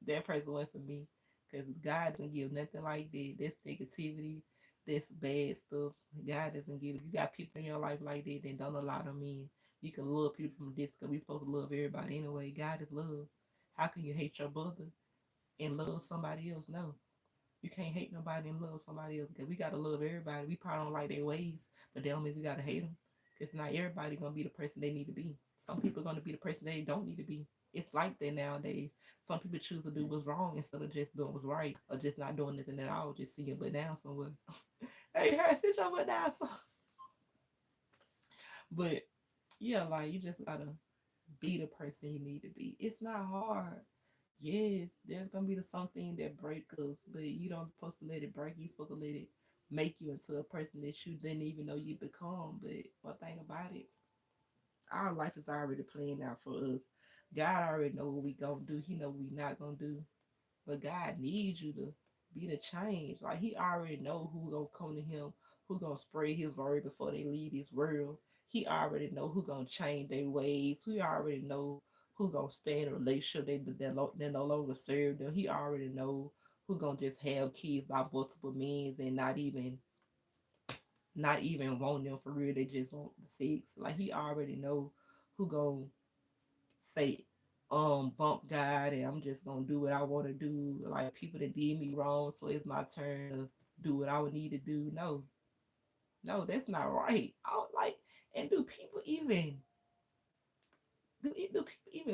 that person went for me, because God doesn't give nothing like that. That's negativity, that's bad stuff. God doesn't give. You got people in your life like that, then don't allow them in. You can love people from a distance because we supposed to love everybody anyway. God is love. How can you hate your brother and love somebody else? No. You can't hate nobody and love somebody else because we gotta love everybody. We probably don't like their ways, but that don't mean we gotta hate them. Because not everybody gonna be the person they need to be. Some people gonna be the person they don't need to be. It's like that nowadays. Some people choose to do what's wrong instead of just doing what's right or just not doing nothing at all, just sitting your butt down somewhere. Hey, her, sit your butt down. But yeah, like you just gotta be the person you need to be. It's not hard. Yes, there's gonna be something that breaks us, but you don't supposed to let it break. You supposed to let it make you into a person that you didn't even know you become. But one thing about it, our life is already playing out for us. God already know what we gonna do. He know what we not gonna do. But God needs you to be the change. Like He already know who gonna come to Him, who gonna spread His word before they leave this world. He already know who gonna change their ways. He already know who gonna stay in a relationship they no longer serve them. He already know who gonna just have kids by multiple means and not even want them for real. They just want the sex. Like He already know who gonna say bump God and I'm just gonna do what I want to do. Like people that did me wrong, so it's my turn to do what I would need to do. No, no, that's not right. I don't like, and do people even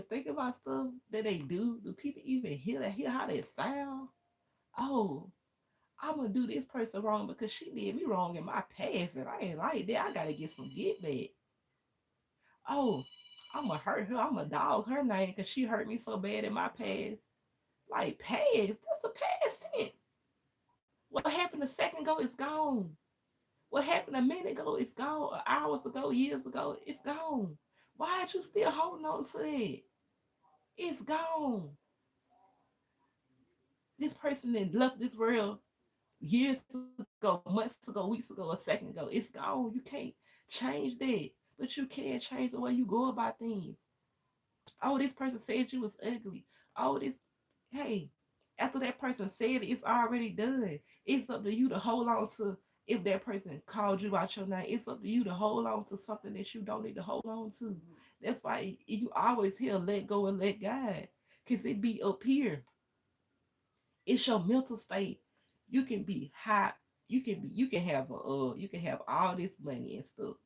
think about stuff that they do? Do people even hear how they sound? Oh, I'm gonna do this person wrong because she did me wrong in my past and I ain't like that. I gotta get some get back. Oh, I'm gonna hurt her. I'm gonna dog her name because she hurt me so bad in my past. Like past, that's the past tense. What happened a second ago is gone. What happened a minute ago is gone. Hours ago, years ago, it's gone. Why are you still holding on to that? It's gone. This person that left this world years ago, months ago, weeks ago, a second ago. It's gone. You can't change that. But you can change the way you go about things. Oh, this person said you was ugly. Oh, this, hey, after that person said it, it's already done. It's up to you to hold on to. If that person called you out your name, it's up to you to hold on to something that you don't need to hold on to. That's why you always hear let go and let God. Cause it be up here. It's your mental state. You can be hot. You can have all this money and stuff.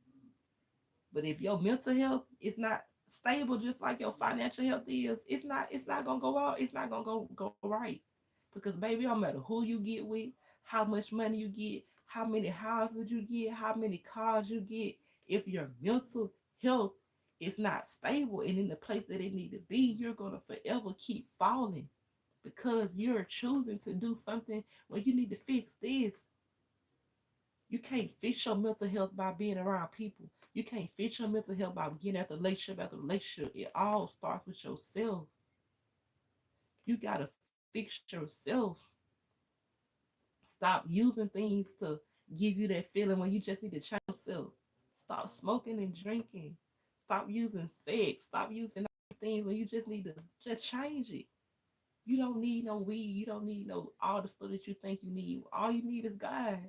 But if your mental health is not stable just like your financial health is, it's not gonna go out, it's not gonna go right. Because baby, no matter who you get with, how much money you get, how many houses you get, how many cars you get, if your mental health is not stable and in the place that it need to be, you're gonna forever keep falling because you're choosing to do something when you need to fix this. You can't fix your mental health by being around people. You can't fix your mental health by getting at the relationship after relationship. It all starts with yourself. You gotta fix yourself. Stop using things to give you that feeling when you just need to change yourself. Stop smoking and drinking. Stop using sex. Stop using things when you just need to just change it. You don't need no weed. You don't need no all the stuff that you think you need. All you need is God.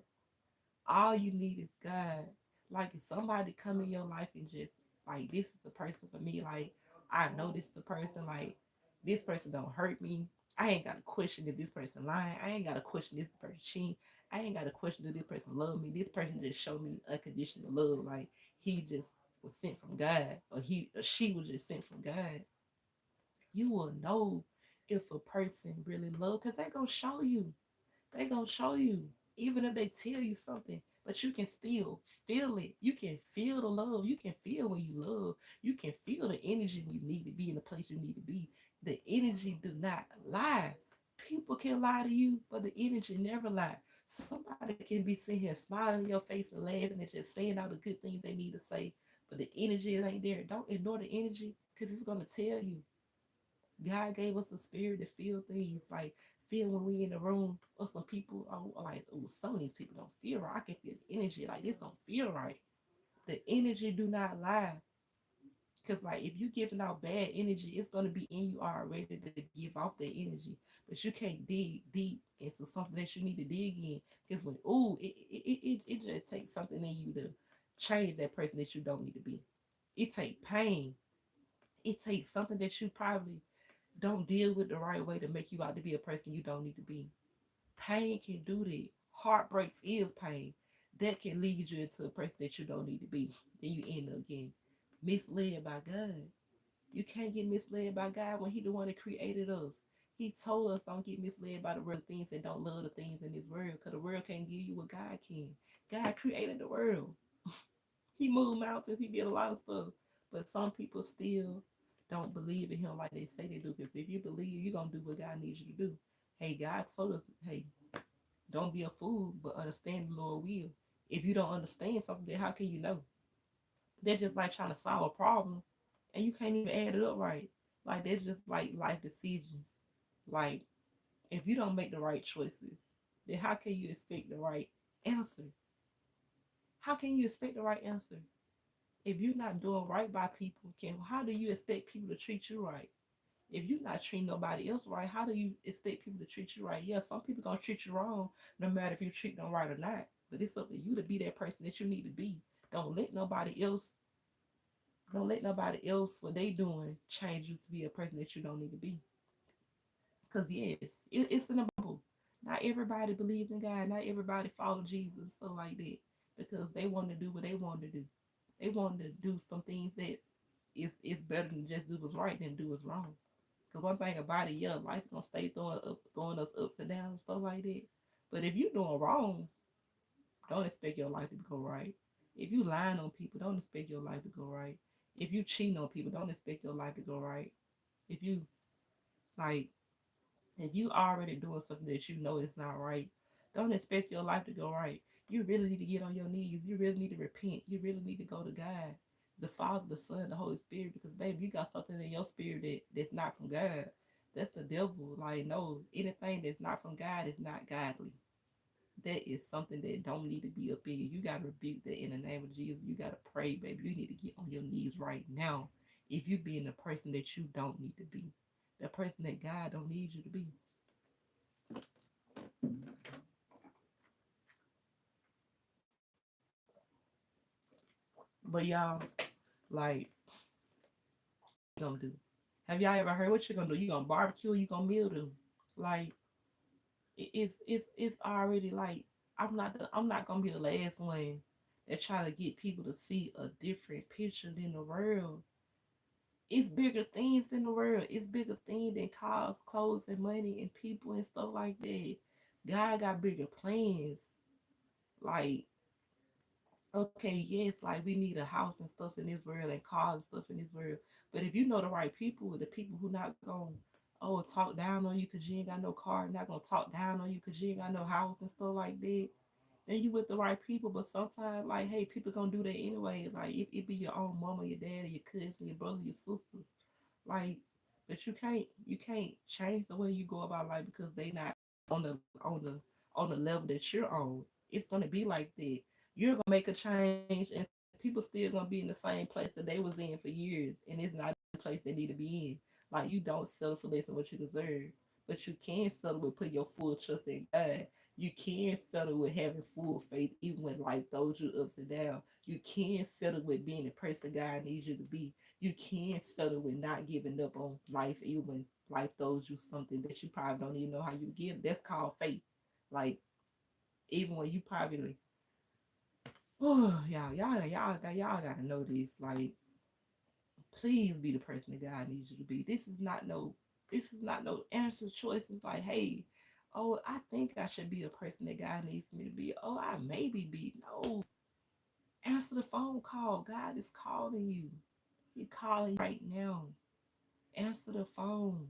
All you need is God. Like if somebody come in your life and just like this is the person for me, like I know this the person, like this person don't hurt me. I ain't got to question if this person lying. I ain't got to question this person cheating. I ain't got to question if this person love me. This person just show me unconditional love. Like he just was sent from God, or he or she was just sent from God. You will know if a person really love because they gonna show you. They gonna show you, even if they tell you something, but you can still feel it. You can feel the love. You can feel when you love. You can feel the energy when you need to be in the place you need to be. The energy do not lie. People can lie to you, but the energy never lie. Somebody can be sitting here smiling in your face and laughing and just saying all the good things they need to say, but the energy ain't there. Don't ignore the energy because it's gonna tell you. God gave us a spirit to feel things like feel when we in the room or some people like some of these people don't feel right. I can feel the energy like this don't feel right. The energy do not lie. Cause like if you giving out bad energy, it's gonna be in you already to give off that energy. But you can't dig deep into something that you need to dig in. Cause when it just takes something in you to change that person that you don't need to be. It take pain. It takes something that you probably don't deal with the right way to make you out to be a person you don't need to be. Pain can do that. Heartbreaks is pain. That can lead you into a person that you don't need to be. Then you end up getting misled by God. You can't get misled by God when He the one that created us. He told us don't get misled by the world things and don't love the things in this world because the world can't give you what God can. God created the world. He moved mountains. He did a lot of stuff. But some people still don't believe in him like they say they do. Because if you believe, you're going to do what God needs you to do. Hey, God told us, hey, don't be a fool, but understand the Lord will. If you don't understand something, then how can you know? They're just like trying to solve a problem and you can't even add it up right. Like, they're just like life decisions. Like, if you don't make the right choices, then how can you expect the right answer? How can you expect the right answer? If you're not doing right by people, can how do you expect people to treat you right? If you're not treating nobody else right, how do you expect people to treat you right? Yeah, some people gonna treat you wrong, no matter if you treat them right or not. But it's up to you to be that person that you need to be. Don't let nobody else, don't let nobody else what they doing change you to be a person that you don't need to be. Cause yes, it's in the Bible. Not everybody believes in God. Not everybody follow Jesus, stuff like that, because they want to do what they want to do. They want to do some things that it's better than just do what's right than do what's wrong. Cause one thing about it, yeah, life gonna stay throwing us ups and downs and stuff like that. But if you doing wrong, don't expect your life to go right. If you lying on people, don't expect your life to go right. If you cheating on people, don't expect your life to go right. If you like, if you already doing something that you know is not right, don't expect your life to go right. You really need to get on your knees. You really need to repent. You really need to go to God, the Father, the Son, the Holy Spirit, because baby, you got something in your spirit that's not from God. That's the devil. Like, no, anything that's not from God is not godly. That is something that don't need to be up in you. You gotta rebuke that in the name of Jesus. You gotta pray, baby. You need to get on your knees right now. If you being the person that you don't need to be, the person that God don't need you to be. But y'all, like, what you gonna do? Have y'all ever heard what you're gonna do? You gonna barbecue? You gonna meal do? Like, it's already like I'm not gonna be the last one that try to get people to see a different picture than the world. It's bigger things in the world. It's bigger things than cars, clothes, and money and people and stuff like that. God got bigger plans. Like, okay, yes, like we need a house and stuff in this world and cars and stuff in this world. But if you know the right people, the people who not gonna talk down on you because you ain't got no car, not gonna talk down on you because you ain't got no house and stuff like that, then you with the right people. But sometimes, like, hey, people gonna do that anyway. Like, it be your own mama, your daddy, your cousin, your brother, your sisters. Like, but you can't change the way you go about life because they not on the level that you're on. It's gonna be like that. You're gonna make a change, and people still gonna be in the same place that they was in for years, and it's not the place they need to be in. Like, you don't settle for less than what you deserve, but you can settle with putting your full trust in God. You can settle with having full faith even when life throws you ups and down. You can settle with being the person God needs you to be. You can settle with not giving up on life even when life throws you something that you probably don't even know how you give. That's called faith. Like, even when you probably, oh, y'all gotta know this. Like, please be the person that God needs you to be. This is not no answer choices like, hey, oh, I think I should be the person that God needs me to be. Oh, I maybe be. No. Answer the phone call. God is calling you. He's calling you right now. Answer the phone.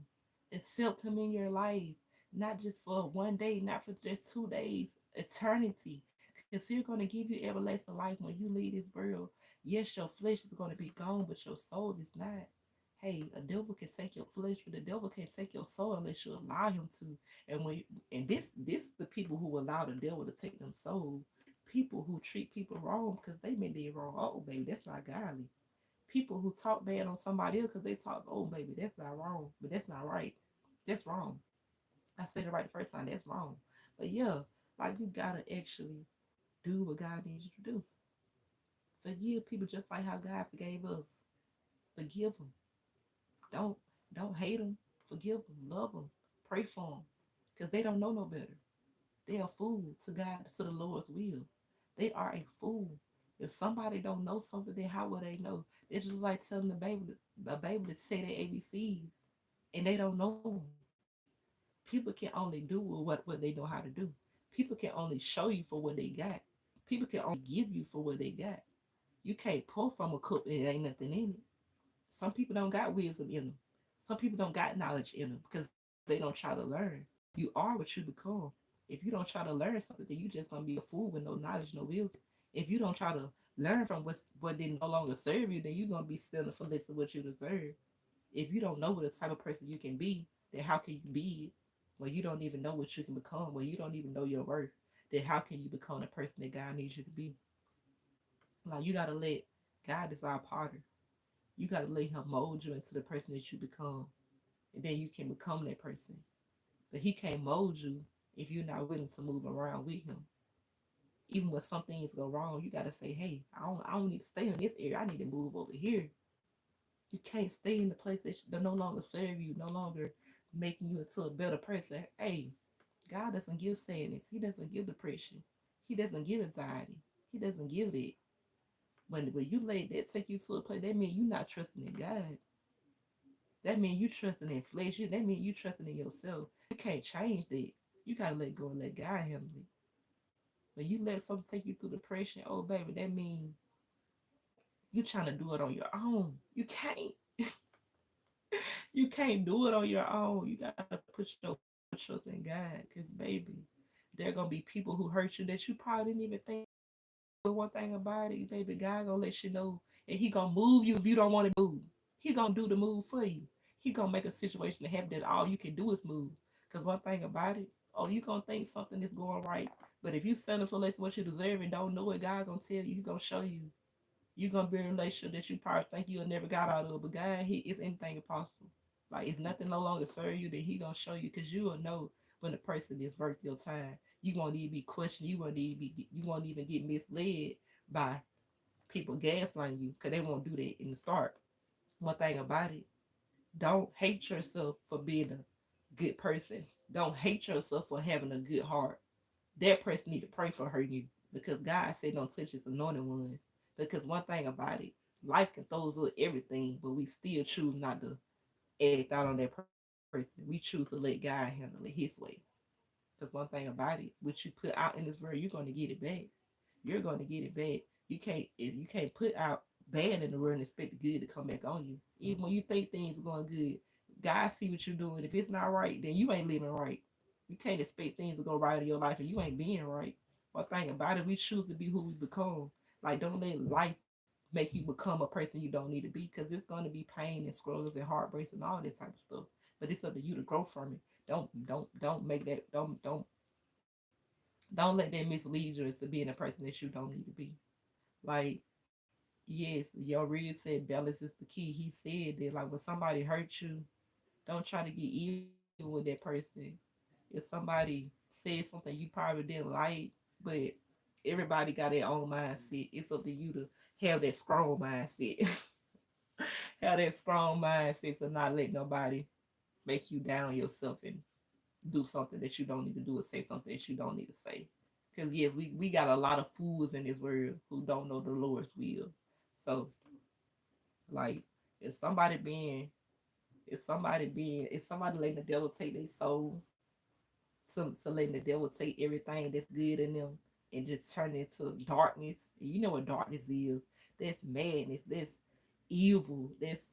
Accept him in your life. Not just for one day, not for just 2 days, eternity. Because he's going to give you everlasting life when you leave this world. Yes, your flesh is going to be gone, but your soul is not. Hey, a devil can take your flesh, but the devil can't take your soul unless you allow him to. And this is the people who allow the devil to take them soul. People who treat people wrong because they meant they wrong. Oh, baby, that's not godly. People who talk bad on somebody else because they talk, oh, baby, that's not wrong, but that's not right. That's wrong. I said it right the first time. That's wrong. But yeah, like, you gotta actually do what God needs you to do. Forgive people just like how God forgave us. Forgive them. Don't don't hate them. Forgive them. Love them. Pray for them, because they don't know no better. They are fool to God, to the Lord's will. They are a fool. If somebody don't know something, then how will they know? It's just like telling the baby to say their ABCs, and they don't know them. People can only do what they know how to do. People can only show you for what they got. People can only give you for what they got. You can't pour from a cup and it ain't nothing in it. Some people don't got wisdom in them. Some people don't got knowledge in them because they don't try to learn. You are what you become. If you don't try to learn something, then you just gonna be a fool with no knowledge, no wisdom. If you don't try to learn from what they no longer serve you, then you're gonna be stealing for less of what you deserve. If you don't know what the type of person you can be, then how can you be it? When you don't even know what you can become, when you don't even know your worth, then how can you become the person that God needs you to be? Like, you gotta let God decide potter. You gotta let him mold you into the person that you become. And then you can become that person. But he can't mold you if you're not willing to move around with him. Even when some things go wrong, you gotta say, hey, I don't need to stay in this area. I need to move over here. You can't stay in the place that no longer serve you, no longer making you into a better person. Hey, God doesn't give sadness. He doesn't give depression. He doesn't give anxiety. He doesn't give that. When you let that take you to a place, that means you're not trusting in God. That means you trusting in flesh. That means you trusting in yourself. You can't change that. You gotta let go and let God handle it. When you let something take you through depression, oh baby, that means you trying to do it on your own. You can't. You can't do it on your own. You gotta put your full trust in God. Cause baby, there are gonna be people who hurt you that you probably didn't even think. But one thing about it, baby, God gonna let you know, and He gonna move you if you don't want to move. He gonna do the move for you. He gonna make a situation happen that all you can do is move. Cause one thing about it, oh, you gonna think something is going right, but if you settle for less than what you deserve and don't know it, God gonna tell you. He gonna show you. You gonna be in a relationship that you probably think you'll never got out of, but God, He is anything possible. Like, if nothing no longer serve you, then He gonna show you, cause you will know when the person is worth your time. You won't even be questioned. You won't even get misled by people gaslighting you, cause they won't do that in the start. One thing about it, don't hate yourself for being a good person. Don't hate yourself for having a good heart. That person need to pray for hurting you, because God said don't touch his anointed ones. Because one thing about it, Life can throw us up everything, but we still choose not to act out on that person. We choose to let God handle it His way. Because one thing about it, what you put out in this world, you're gonna get it back. You're gonna get it back. You can't put out bad in the world and expect the good to come back on you. Even when you think things are going good, God see what you're doing. If it's not right, then you ain't living right. You can't expect things to go right in your life and you ain't being right. One thing about it, we choose to be who we become. Like, don't let life make you become a person you don't need to be, because it's going to be pain and struggles and heartbreaks and all that type of stuff. But it's up to you to grow from it. Don't make that don't let that mislead you into being a person that you don't need to be. Like, yes, your reader said balance is the key. He said that, like, when somebody hurts you, don't try to get evil with that person. If somebody said something you probably didn't like, but everybody got their own mindset. It's up to you to have that strong mindset. Have that strong mindset to not let nobody make you down yourself and do something that you don't need to do or say something that you don't need to say. Because yes, we got a lot of fools in this world who don't know the Lord's will. So, like, if somebody being if somebody letting the devil take their soul, to letting the devil take everything that's good in them and just turn it into darkness. And you know what darkness is. That's madness. That's evil. That's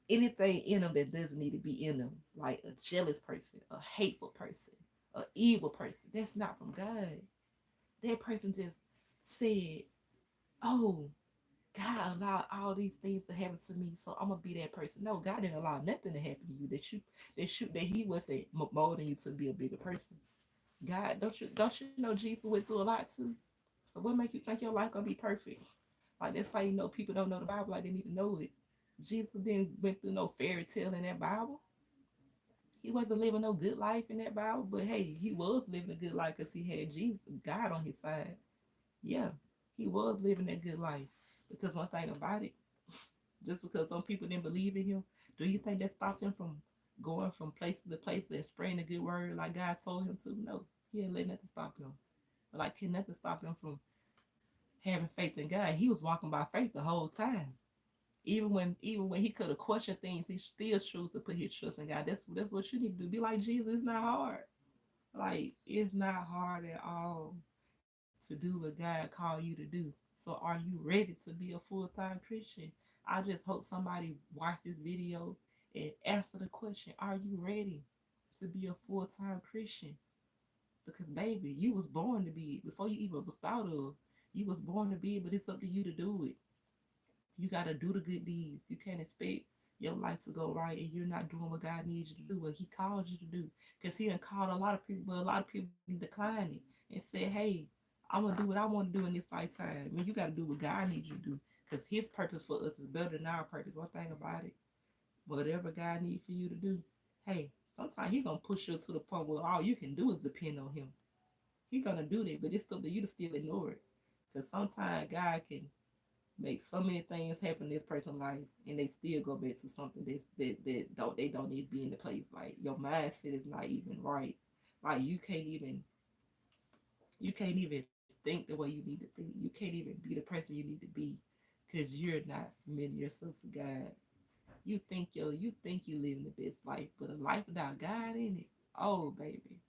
anything in them that doesn't need to be in them. Like a jealous person, a hateful person, a evil person. That's not from God. That person just said, "Oh, God allowed all these things to happen to me, so I'm gonna be that person." No, God didn't allow nothing to happen to you that He wasn't molding you to be a bigger person. God, don't you know Jesus went through a lot too? So what make you think your life gonna be perfect? Like, that's how you know people don't know the Bible like they need to know it. Jesus didn't went through no fairy tale in that Bible. He wasn't living no good life in that Bible, but hey, he was living a good life because he had Jesus, God on his side. Yeah, he was living that good life. Because one thing about it, just because some people didn't believe in him, do you think that stopped him from going from place to place and spreading the good word like God told him to? No, he didn't let nothing stop him. Like, can nothing stop him from having faith in God? He was walking by faith the whole time. Even when he could have questioned things, he still chose to put his trust in God. That's what you need to do. Be like Jesus. It's not hard. Like, it's not hard at all to do what God called you to do. So are you ready to be a full-time Christian? I just hope somebody watch this video and answer the question, are you ready to be a full-time Christian? Because baby, you was born to be it. Before you even was thought of, you was born to be it, but it's up to you to do it. You gotta do the good deeds. You can't expect your life to go right and you're not doing what God needs you to do, what He called you to do. Because He done called a lot of people, but a lot of people declined it and said, "Hey, I'm gonna do what I want to do in this lifetime." I mean, you gotta do what God needs you to do. Because His purpose for us is better than our purpose. One thing about it, whatever God needs for you to do, hey, sometimes He gonna push you to the point where all you can do is depend on Him. He gonna do that, but it's up to you to still ignore it. Because sometimes God can make so many things happen in this person's life and they still go back to something that don't need to be in the place. Like, your mindset is not even right. Like, you can't even think the way you need to think. You can't even be the person you need to be because you're not submitting yourself to God. You think you living the best life, but a life without God in it, oh baby.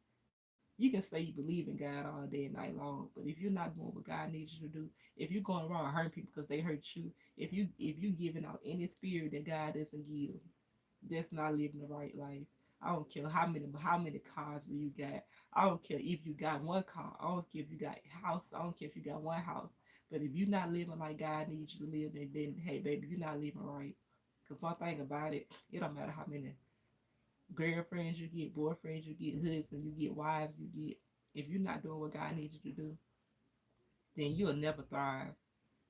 You can say you believe in God all day and night long, but if you're not doing what God needs you to do, if you're going around hurting people because they hurt you, if you giving out any spirit that God doesn't give, that's not living the right life. I don't care how many cars you got. I don't care if you got one car. I don't care if you got a house. I don't care if you got one house. But if you're not living like God needs you to live, then hey baby, you're not living right. Cause one thing about it, it don't matter how many girlfriends you get, boyfriends you get, husbands you get, wives you get. If you're not doing what God needs you to do, then you'll never thrive.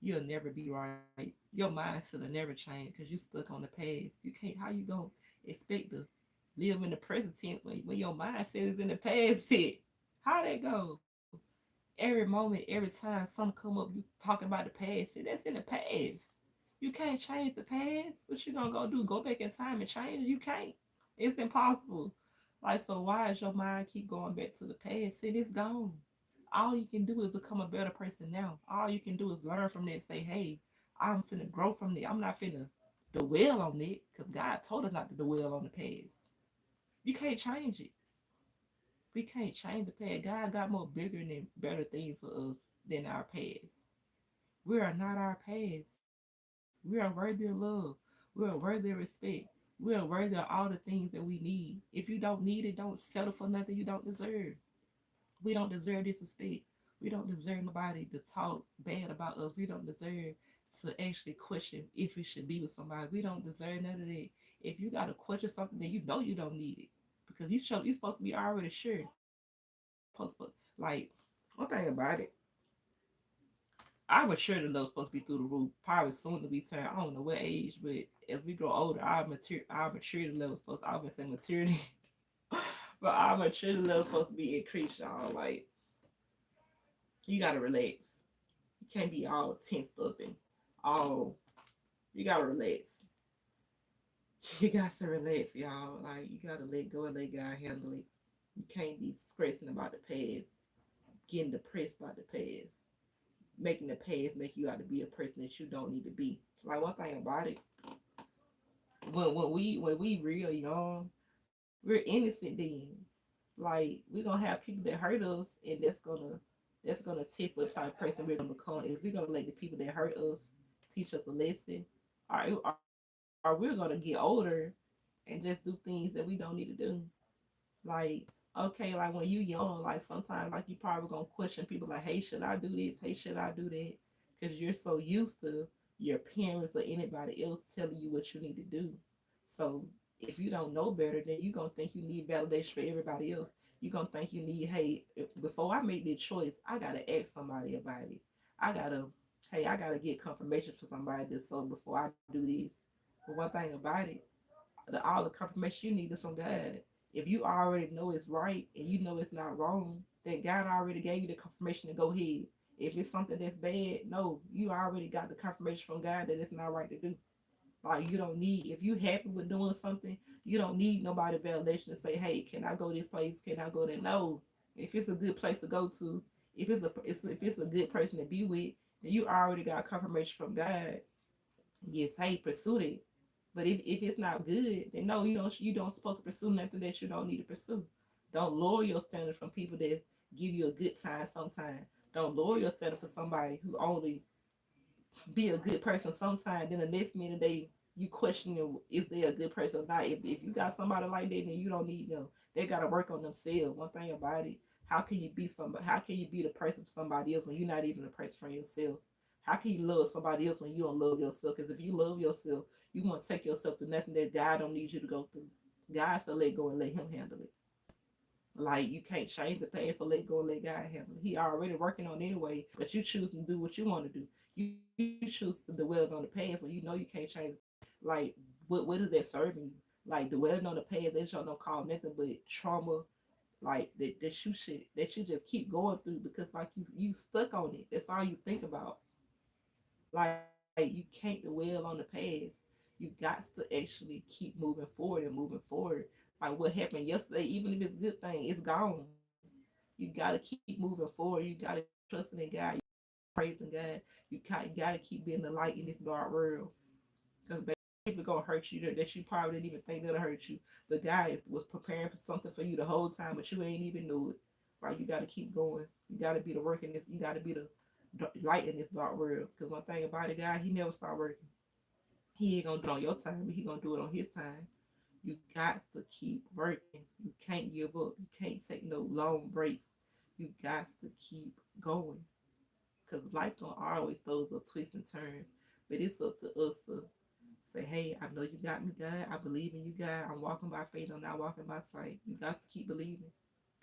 You'll never be right. Your mindset will never change because you're stuck on the past. You can't. How you gonna expect to live in the present tense when your mindset is in the past tense? How that go? Every moment, every time something come up, you talking about the past. See, that's in the past. You can't change the past. What you gonna go do? Go back in time and change it? You can't. It's impossible. Like, so why is your mind keep going back to the past? See, it's gone. All you can do is become a better person now. All you can do is learn from that. Say, hey, I'm finna grow from it. I'm not finna dwell on it because God told us not to dwell on the past. You can't change it. We can't change the past. God got more bigger and better things for us than our past. We are not our past. We are worthy of love. We are worthy of respect. We are worthy of all the things that we need. If you don't need it, don't settle for nothing you don't deserve. We don't deserve disrespect. We don't deserve nobody to talk bad about us. We don't deserve to actually question if we should be with somebody. We don't deserve none of that. If you gotta question something, then you know you don't need it because you're supposed to be already sure. Supposed to, like, one thing about it, our maturity level supposed to be through the roof. Probably soon to be turned. I don't know what age, but as we grow older, our maturity level supposed. I would say maturity, but our maturity level supposed to be increased, y'all. Like, you gotta relax. You can't be all tensed up and all. You gotta relax. You got to relax, y'all. Like, you gotta let go and let God handle it. You can't be stressing about the past, getting depressed about the past, making the past make you out to be a person that you don't need to be. Like, one thing about it, when we real young, we're innocent then. Like, we're gonna have people that hurt us, and that's gonna test what type of person we're gonna become. Is we're gonna let the people that hurt us teach us a lesson, or we're gonna get older and just do things that we don't need to do. Like, okay, like when you young, like sometimes like you probably gonna question people like, hey, should I do this? Hey, should I do that? Because you're so used to your parents or anybody else telling you what you need to do. So if you don't know better, then you're gonna think you need validation for everybody else. You're gonna think you need, hey, before I make this choice, I gotta ask somebody about it. I gotta, hey, I gotta get confirmation for somebody this so before I do this. But one thing about it, all the confirmation you need is from God. If you already know it's right and you know it's not wrong, then God already gave you the confirmation to go ahead. If it's something that's bad, no, you already got the confirmation from God that it's not right to do. Like, you don't need, if you happy with doing something, you don't need nobody validation to say, hey, can I go this place? Can I go there? No. If it's a good place to go to, if it's a good person to be with, then you already got confirmation from God. Yes, hey, pursue it. But if it's not good, then no, you don't supposed to pursue nothing that you don't need to pursue. Don't lower your standard from people that give you a good time sometimes. Don't lower your standard for somebody who only be a good person sometimes. Then the next minute you question them, is they a good person or not? If you got somebody like that, then you don't need them. They gotta work on themselves. One thing about it, how can you be somebody? How can you be the person for somebody else when you're not even a person for yourself? How can you love somebody else when you don't love yourself? Because if you love yourself, you want to take yourself through nothing that God don't need you to go through. God said let go and let Him handle it. Like, you can't change the past, so let go and let God handle it. He already working on it anyway, but you choose to do what you want to do. You choose to dwell on the past when you know you can't change. Like, what is that serving you? Like, dwelling on the past, that y'all don't call nothing but trauma. Like, that you just keep going through because like you stuck on it. That's all you think about. Like, you can't dwell on the past. You got to actually keep moving forward and moving forward. Like, what happened yesterday, even if it's a good thing, it's gone. You gotta keep moving forward. You gotta keep trusting in God. You praising God. You gotta keep being the light in this dark world. Because people gonna hurt you that you probably didn't even think that'll hurt you. The guy was preparing for something for you the whole time, but you ain't even knew it. Right? You gotta keep going. You gotta be the work in this. You gotta be the light in this dark world. Because one thing about a guy, he never stop working. He ain't gonna do it on your time, but he gonna do it on his time. You got to keep working. You can't give up. You can't take no long breaks. You got to keep going. Because life don't always throws a twist and turn. But it's up to us to say, hey, I know you got me, God. I believe in you, God. I'm walking by faith. I'm not walking by sight. You got to keep believing.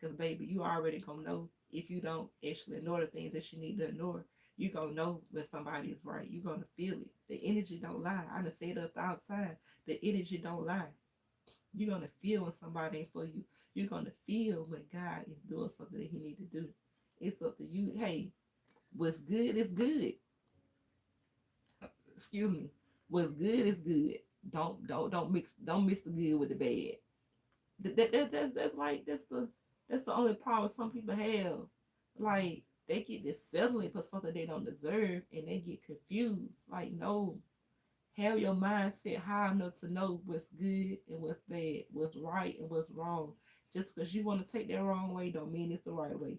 Because, baby, you already going to know if you don't actually ignore the things that you need to ignore. You going to know when somebody is right. You going to feel it. The energy don't lie. I done said it 1,000 times. The energy don't lie. You're going to feel when somebody ain't for you. You're going to feel when God is doing something that He need to do. It's up to you. Hey, what's good is good. Excuse me. What's good is good. Don't mix the good with the bad. That's like that's the only problem some people have. Like, they get this settling for something they don't deserve, and they get confused. Like, no, have your mindset high enough to know what's good and what's bad, what's right and what's wrong. Just because you want to take that wrong way don't mean it's the right way.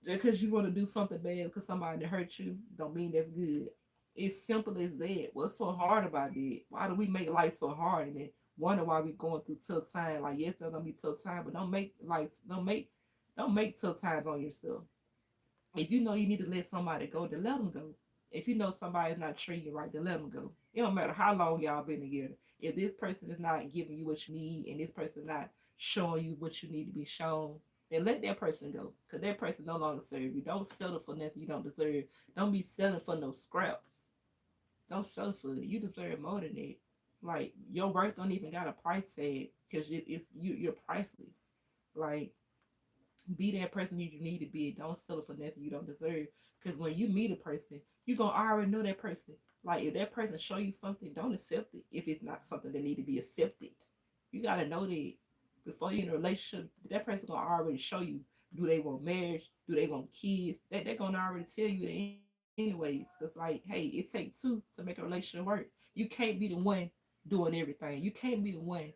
Just because you want to do something bad because somebody hurt you don't mean that's good. It's simple as that. What's so hard about it? Why do we make life so hard and then wonder why we going through tough time? Like, yes, there's gonna be tough time, but don't make tough times on yourself. If you know you need to let somebody go, then let them go. If you know somebody's not treating you right, then let them go. It don't matter how long y'all been together. If this person is not giving you what you need and this person not showing you what you need to be shown, then let that person go. Because that person no longer serve you. Don't settle for nothing you don't deserve. Don't be settling for no scraps. Don't settle for it. You deserve more than that. Like, your worth don't even got a price tag because you're priceless. Like, be that person you need to be. Don't settle for nothing you don't deserve. Because when you meet a person, you gonna already know that person. Like, if that person show you something, don't accept it. If it's not something that need to be accepted, you gotta know that before you in a relationship, that person gonna already show you. Do they want marriage? Do they want kids? They're gonna already tell you that anyways. Cause like, hey, it takes two to make a relationship work. You can't be the one doing everything. You can't be the one.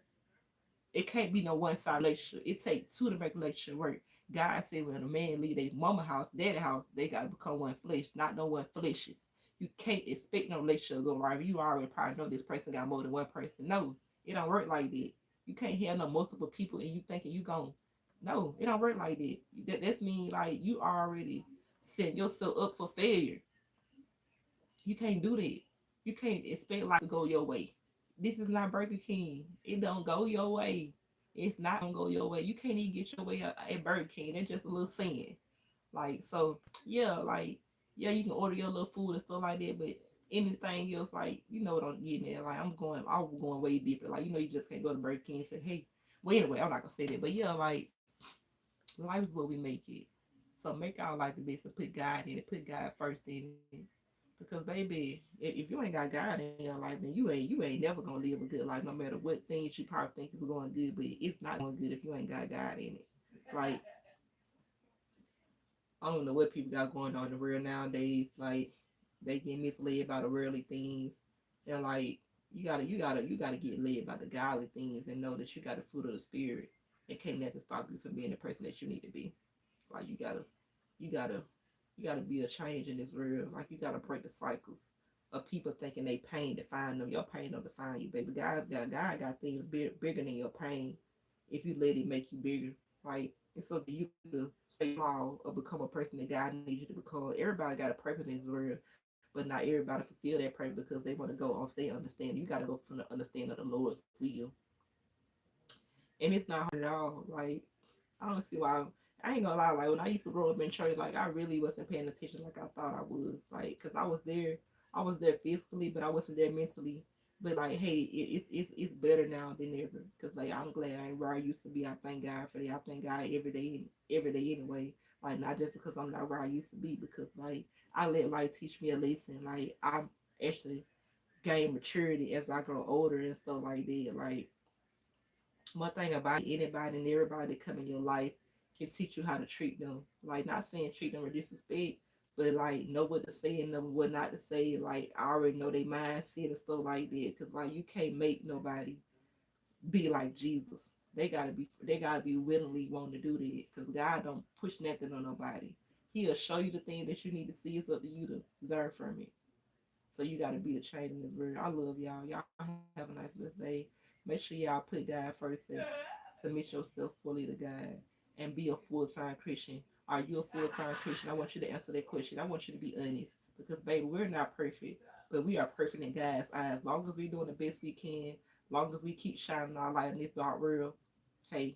It can't be no one side relationship. It takes two to make a relationship work. God said when a man leave their mama house, daddy house, they gotta become one flesh, not no one fleshes. You can't expect no relationship to go right. You already probably know this person got more than one person. No, it don't work like that. You can't have no multiple people and you thinking you gon' no, it don't work like that. That's mean like you already set yourself up for failure. You can't do that. You can't expect life to go your way. This is not Burger King. It don't go your way. It's not gonna go your way. You can't even get your way at Burger King. That's just a little sin. Like, so yeah, like, yeah, you can order your little food and stuff like that, but anything else, like, you know what I'm getting at. Like, I was going way deeper. Like, you just can't go to Burger King and say, hey, well, anyway, I'm not gonna say that, but yeah, like, life is what we make it. So make our life the best and put God in it, put God first in it. Because baby, if you ain't got God in your life, then you ain't never gonna live a good life, no matter what things you probably think is going good, but it's not going good if you ain't got God in it. Like, I don't know what people got going on in the world nowadays. Like, they get misled by the worldly things, and like, you gotta get led by the godly things and know that you got the fruit of the spirit. It can't nothing stop you from being the person that you need to be. Like, you gotta, you gotta be a change in this world. Like, you gotta break the cycles of people thinking they pain define them. Your pain don't define you, baby. God got things bigger than your pain. If you let it make you bigger, like, it's up to you to stay small or become a person that God needs you to become. Everybody got a purpose in this world, but not everybody fulfill that purpose because they want to go off their understanding. You got to go from the understanding of the Lord's will, and it's not hard at all. Like, I don't see why. I ain't gonna lie. Like, when I used to grow up in church, like, I really wasn't paying attention like I thought I was. Like, cause I was there physically, but I wasn't there mentally. But like, hey, it's better now than ever. Cause like, I'm glad I ain't where I used to be. I thank God for that. I thank God every day anyway. Like, not just because I'm not where I used to be, because like, I let life teach me a lesson. Like, I actually gain maturity as I grow older and stuff like that. Like, one thing about anybody and everybody that come in your life can teach you how to treat them. Like, not saying treat them with disrespect, but like, know what to say and know what not to say. Like, I already know their mindset and stuff like that. Cause like, you can't make nobody be like Jesus. They gotta be willingly wanting to do that. Cause God don't push nothing on nobody. He'll show you the things that you need to see. It's up to you to learn from it. So you got to be the change in this world. I love y'all. Y'all have a nice blessed day. Make sure y'all put God first and submit yourself fully to God and be a full-time Christian. Are you a full-time Christian? I want you to answer that question. I want you to be honest because, baby, we're not perfect, but we are perfect in God's eyes. As long as we're doing the best we can, long as we keep shining our light in this dark world, hey,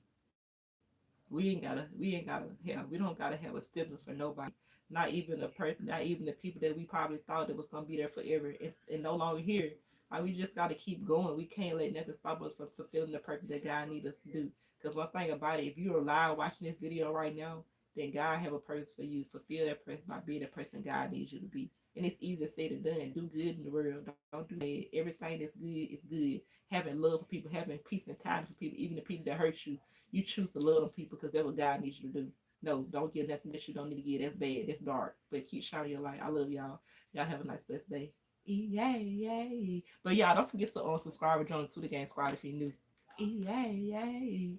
we don't gotta have a sibling for nobody. Not even the person, not even the people that we probably thought that was gonna be there forever and no longer here. Like, we just gotta keep going. We can't let nothing stop us from fulfilling the purpose that God needs us to do. Because one thing about it, if you're alive watching this video right now, then God have a purpose for you. Fulfill that purpose by being the person God needs you to be. And it's easy to say than done. Do good in the world. Don't do bad. Everything that's good is good. Having love for people, having peace and kindness for people, even the people that hurt you. You choose to love them people because that's what God needs you to do. No, don't get nothing that you don't need to get. That's bad. That's dark. But keep shining your light. I love y'all. Y'all have a nice blessed day. Yay, yay. But y'all don't forget to subscribe and join the Twitter Gang Squad if you're new. Yay, yay.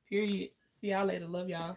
Period. See y'all later. Love y'all.